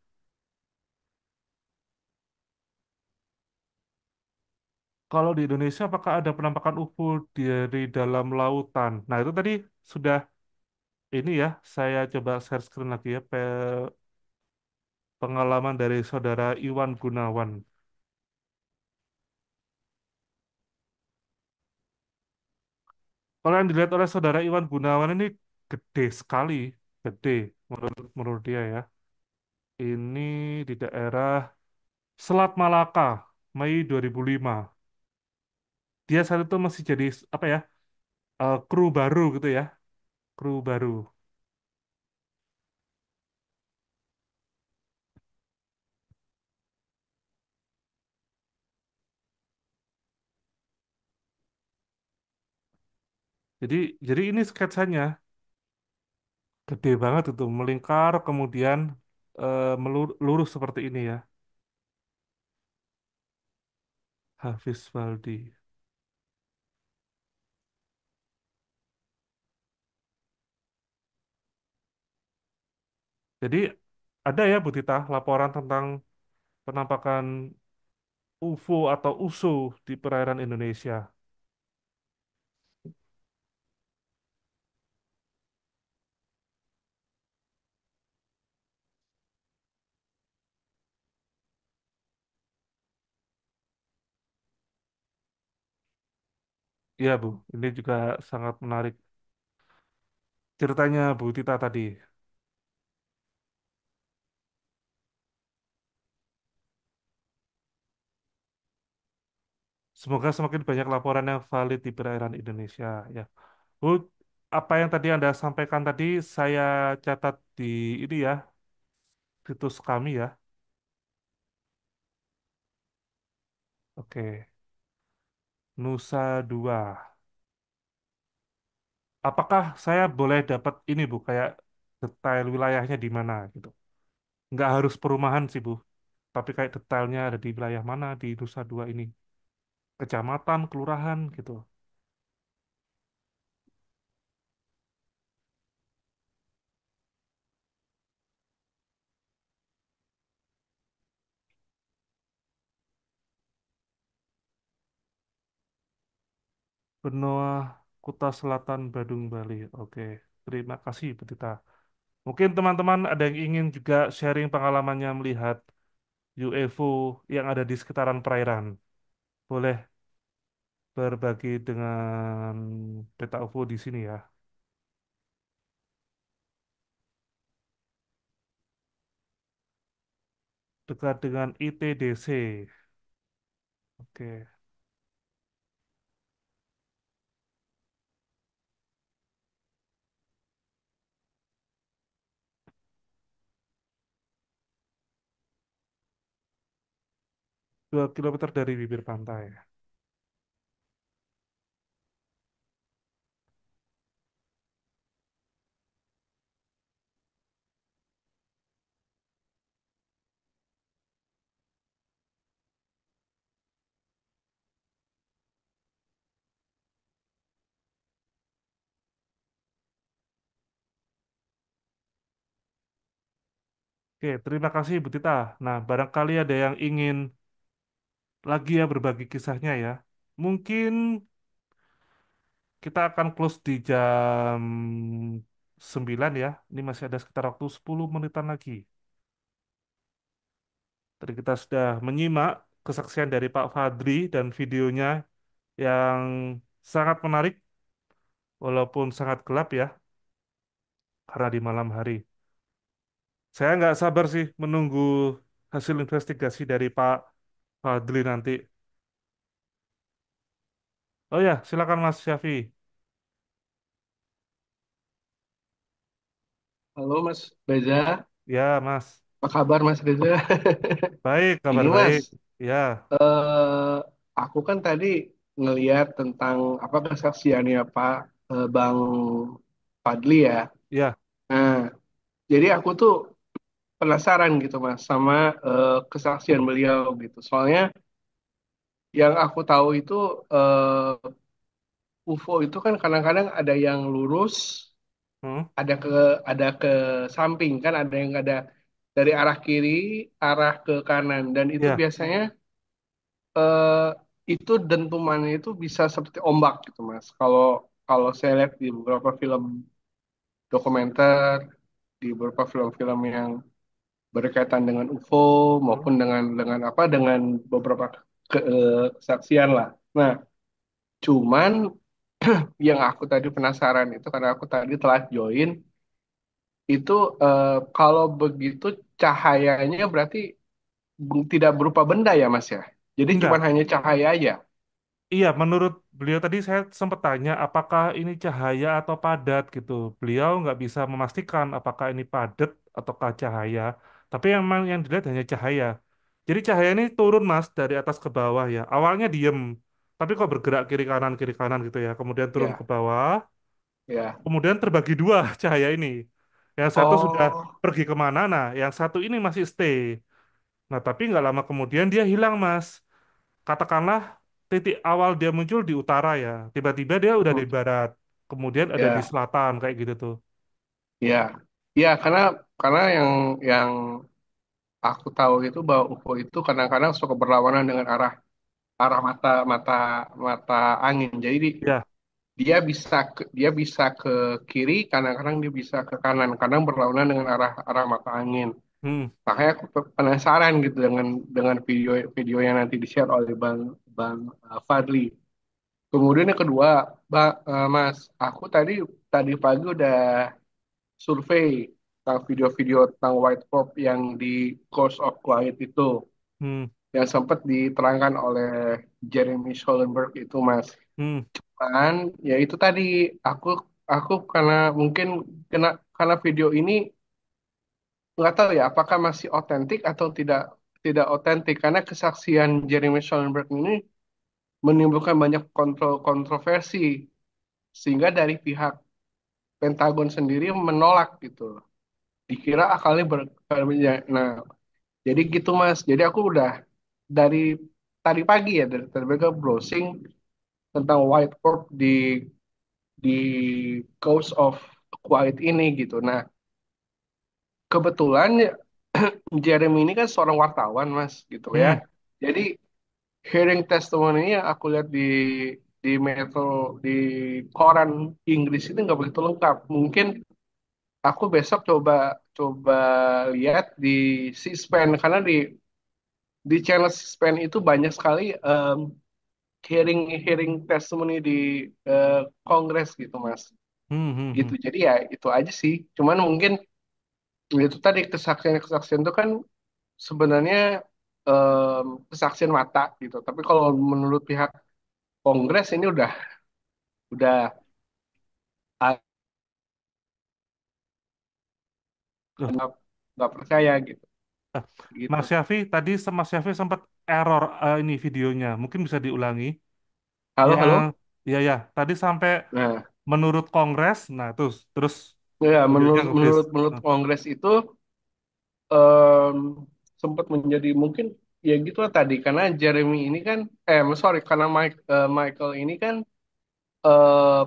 Kalau di Indonesia apakah ada penampakan UFO dari dalam lautan? Nah itu tadi sudah ini ya. Saya coba share screen lagi ya. Pengalaman dari saudara Iwan Gunawan. Kalau yang dilihat oleh saudara Iwan Gunawan ini gede sekali, gede menurut dia ya. Ini di daerah Selat Malaka, Mei 2005. Dia saat itu masih jadi apa ya, kru baru gitu ya, kru baru. Jadi jadi ini sketsanya gede banget itu, melingkar kemudian lurus seperti ini ya, Hafiz Waldi. Jadi ada ya Bu Tita laporan tentang penampakan UFO atau USO di perairan Indonesia. Iya, Bu. Ini juga sangat menarik. Ceritanya Bu Tita tadi. Semoga semakin banyak laporan yang valid di perairan Indonesia. Ya, Bu, apa yang tadi Anda sampaikan tadi, saya catat di ini ya, situs kami ya. Oke, Nusa Dua. Apakah saya boleh dapat ini, Bu, kayak detail wilayahnya di mana gitu? Nggak harus perumahan sih, Bu. Tapi kayak detailnya ada di wilayah mana di Nusa Dua ini. Kecamatan, kelurahan gitu. Benoa, Kuta Selatan, Badung, Bali. Oke, terima kasih, Bu Tita. Mungkin teman-teman ada yang ingin juga sharing pengalamannya melihat UFO yang ada di sekitaran perairan. Boleh berbagi dengan Peta UFO di sini ya. Dekat dengan ITDC. Oke, 2 kilometer dari bibir pantai. Oke, terima kasih Bu Tita. Nah, barangkali ada yang ingin lagi ya berbagi kisahnya ya. Mungkin kita akan close di jam 9 ya. Ini masih ada sekitar waktu 10 menitan lagi. Tadi kita sudah menyimak kesaksian dari Pak Fadri dan videonya yang sangat menarik walaupun sangat gelap ya karena di malam hari. Saya nggak sabar sih menunggu hasil investigasi dari Pak Fadli nanti. Oh ya, silakan Mas Syafi. Halo Mas Reza, Ya, Mas. apa kabar Mas Reza? Baik, kabar Ini baik. Mas, Ya, eh, aku kan tadi ngeliat tentang apa kesaksiannya Pak Bang Fadli ya. ya. Nah, jadi aku tuh penasaran gitu Mas sama kesaksian beliau gitu. Soalnya yang aku tahu itu UFO itu kan kadang-kadang ada yang lurus, Hmm, ada ke ada ke samping kan, ada yang ada dari arah kiri, arah ke kanan dan itu ya. biasanya eh, itu dentumannya itu bisa seperti ombak gitu Mas. Kalau kalau saya lihat di beberapa film dokumenter, di beberapa film-film yang berkaitan dengan UFO Hmm. maupun dengan apa dengan beberapa kesaksian lah. Nah, cuman yang aku tadi penasaran itu karena aku tadi telah join itu kalau begitu cahayanya berarti tidak berupa benda ya Mas ya. Jadi cuma Enggak. hanya cahaya aja. Iya, menurut beliau tadi saya sempat tanya apakah ini cahaya atau padat gitu. Beliau nggak bisa memastikan apakah ini padat ataukah cahaya. Tapi emang yang dilihat hanya cahaya. Jadi cahaya ini turun Mas dari atas ke bawah ya. Awalnya diem, tapi kok bergerak kiri kanan gitu ya. Kemudian turun ke Ya, bawah, ya. kemudian terbagi dua cahaya ini. Yang satu sudah Oh, pergi kemana, nah yang satu ini masih stay. Nah tapi nggak lama kemudian dia hilang Mas. Katakanlah titik awal dia muncul di utara ya, tiba-tiba dia udah di mhm. barat, kemudian ada di Ya, selatan kayak gitu tuh. ya, ya. Karena yang aku tahu itu bahwa UFO itu kadang-kadang suka berlawanan dengan arah arah mata mata mata angin. Jadi Ya, dia bisa ke kiri, kadang-kadang dia bisa ke kanan, kadang berlawanan dengan arah arah mata angin. hmm, Makanya aku penasaran gitu dengan video video yang nanti di-share oleh Bang Bang Fadli. Kemudian yang kedua, Mas, aku tadi pagi udah survei tentang video-video tentang white pop yang di Course of Quiet itu, hmm, yang sempat diterangkan oleh Jeremy Schollenberg itu, Mas. hmm, Kan, ya itu tadi aku aku karena mungkin karena video ini nggak tahu ya apakah masih otentik atau tidak tidak otentik karena kesaksian Jeremy Schollenberg ini menimbulkan banyak kontroversi sehingga dari pihak Pentagon sendiri menolak gitu. Dikira akalnya nah, jadi gitu Mas. Jadi aku udah dari tadi pagi ya dari pagi browsing tentang white orb di Coast of Quiet ini gitu. Nah, kebetulan ya, Jeremy ini kan seorang wartawan Mas gitu ya. hmm, Jadi hearing testimony yang aku lihat di metro di koran Inggris itu nggak begitu lengkap. Mungkin aku besok coba coba lihat di C-SPAN karena di channel C-SPAN itu banyak sekali hearing hearing testimony di eh, Kongres gitu Mas. hmm, hmm, Gitu. hmm, Jadi ya itu aja sih. Cuman mungkin itu tadi kesaksian itu kan sebenarnya kesaksian mata gitu. Tapi kalau menurut pihak Kongres ini udah ah, Loh, nggak percaya gitu. eh, Gitu. Mas Syafi tadi Mas Syafi sempat error ini videonya, mungkin bisa diulangi. Halo, Yang halo. ya ya tadi sampai Nah, menurut Kongres, nah terus ya videonya menurut ngebis. menurut menurut Nah, Kongres itu em, sempat menjadi mungkin ya gitu lah tadi karena Jeremy ini kan sorry karena Michael ini kan eh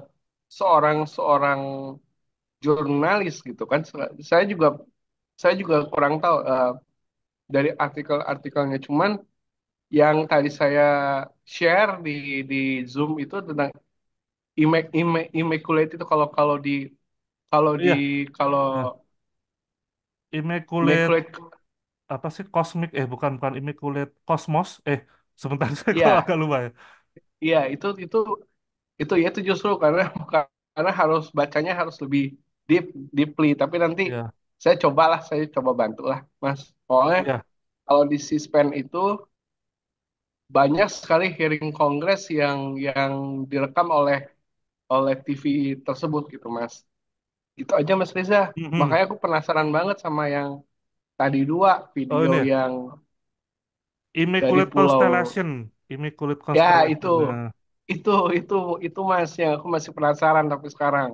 seorang seorang jurnalis gitu kan. Saya juga saya juga kurang tahu dari artikel-artikelnya. Cuman yang tadi saya share di Zoom itu tentang immaculate itu kalau kalau di kalau oh di iya, kalau nah, Immaculate immaculate apa sih kosmik bukan Immaculate Cosmos sebentar saya kok ya agak lupa ya. iya itu ya itu justru karena karena harus bacanya harus lebih deeply tapi nanti Ya, saya coba bantu lah Mas. Soalnya iya. kalau di C-SPAN itu banyak sekali hearing kongres yang direkam oleh oleh TV tersebut gitu Mas. Itu aja Mas Reza. Mhm. Makanya aku penasaran banget sama yang tadi dua Oh video ini ya. yang dari Immaculate pulau Constellation, Immaculate ya Constellation. Nah, itu itu itu Mas yang aku masih penasaran tapi sekarang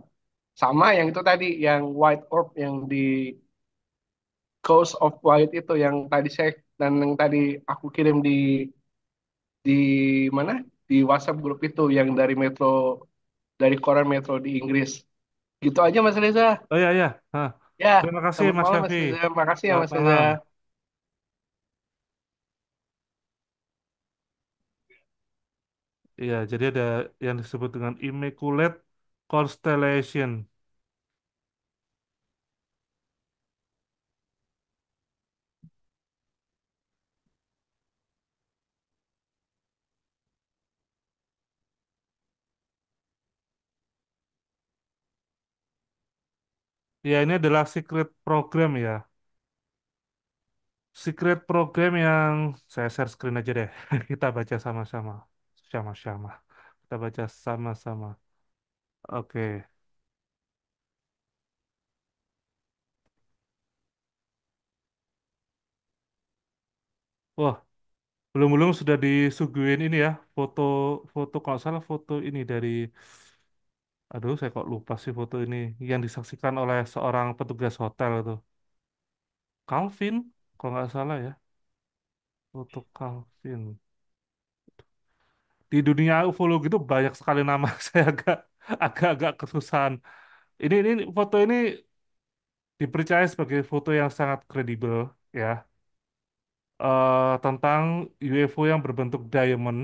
sama yang itu tadi yang white orb yang di Coast of White itu yang tadi saya dan yang tadi aku kirim di mana di WhatsApp grup itu yang dari koran Metro di Inggris. Gitu aja Mas Reza. oh iya ya. Nah, Ya, terima kasih selamat Mas malam Mas Syafi. Reza. Makasih ya Selamat Mas Reza. malam. Iya, jadi ada yang disebut dengan Immaculate Constellation. Ya, ini adalah secret program ya. Secret program yang saya share screen aja deh. Kita baca sama-sama. Sama-sama. Kita baca sama-sama. Oke. Wah, belum-belum sudah disuguhin ini ya. Foto foto kalau nggak salah foto ini dari aduh saya kok lupa sih foto ini yang disaksikan oleh seorang petugas hotel itu. Calvin kalau nggak salah ya. Foto Calvin. Di dunia ufologi itu banyak sekali nama saya agak kesusahan. Ini foto ini dipercaya sebagai foto yang sangat kredibel ya. tentang UFO yang berbentuk diamond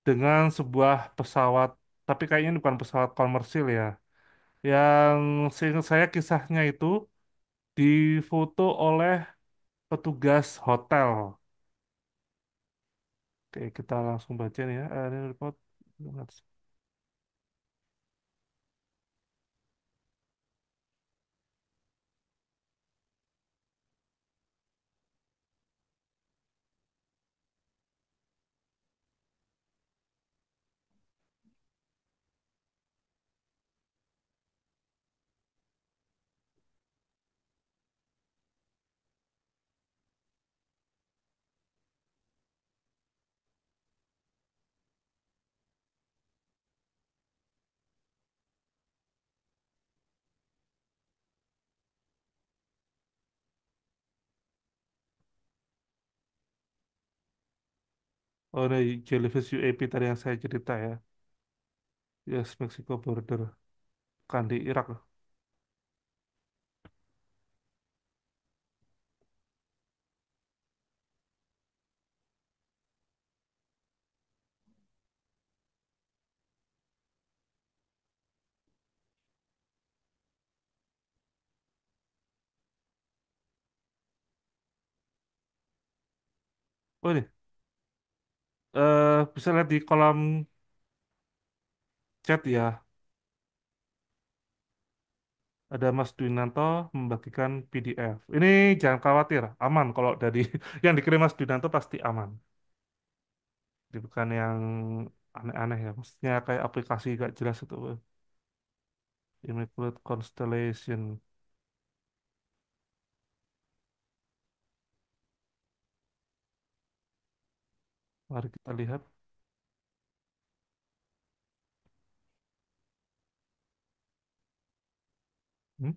dengan sebuah pesawat, tapi kayaknya ini bukan pesawat komersil ya. Yang seingat saya kisahnya itu difoto oleh petugas hotel. Oke, kita langsung baca nih ya. Ini report. Oh, ini Jellyfish UAP tadi yang saya cerita ya. Yes, Mexico border. Kan di Irak. Oh ini, bisa lihat di kolom chat ya. Ada Mas Dwinanto membagikan PDF. Ini jangan khawatir, aman kalau dari yang dikirim Mas Dwinanto pasti aman. Jadi bukan yang aneh-aneh ya. Maksudnya kayak aplikasi gak jelas itu. Immaculate Constellation. Mari kita lihat. Hmm?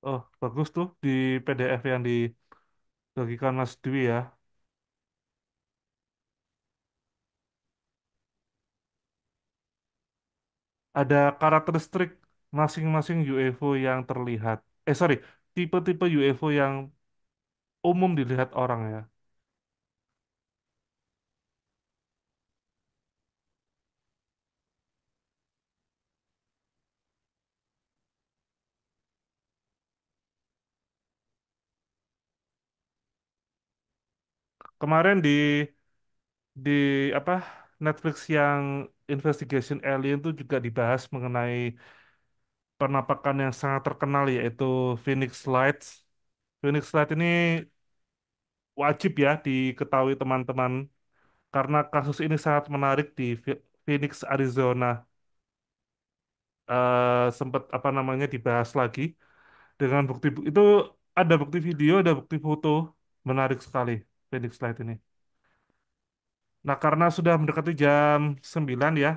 Oh, bagus tuh di PDF yang dibagikan Mas Dwi ya. Ada karakteristik masing-masing UFO yang terlihat. Sorry, tipe-tipe UFO yang umum dilihat orang ya. Kemarin di apa Netflix yang Investigation Alien tuh juga dibahas mengenai penampakan yang sangat terkenal yaitu Phoenix Lights. Phoenix Light ini wajib ya diketahui teman-teman karena kasus ini sangat menarik di Phoenix, Arizona. Sempat apa namanya dibahas lagi dengan bukti itu ada bukti video, ada bukti foto menarik sekali Phoenix Light ini. Nah, karena sudah mendekati jam 9 ya,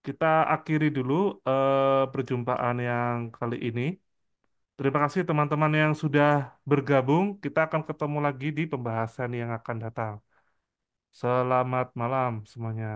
kita akhiri dulu perjumpaan yang kali ini. Terima kasih teman-teman yang sudah bergabung. Kita akan ketemu lagi di pembahasan yang akan datang. Selamat malam semuanya.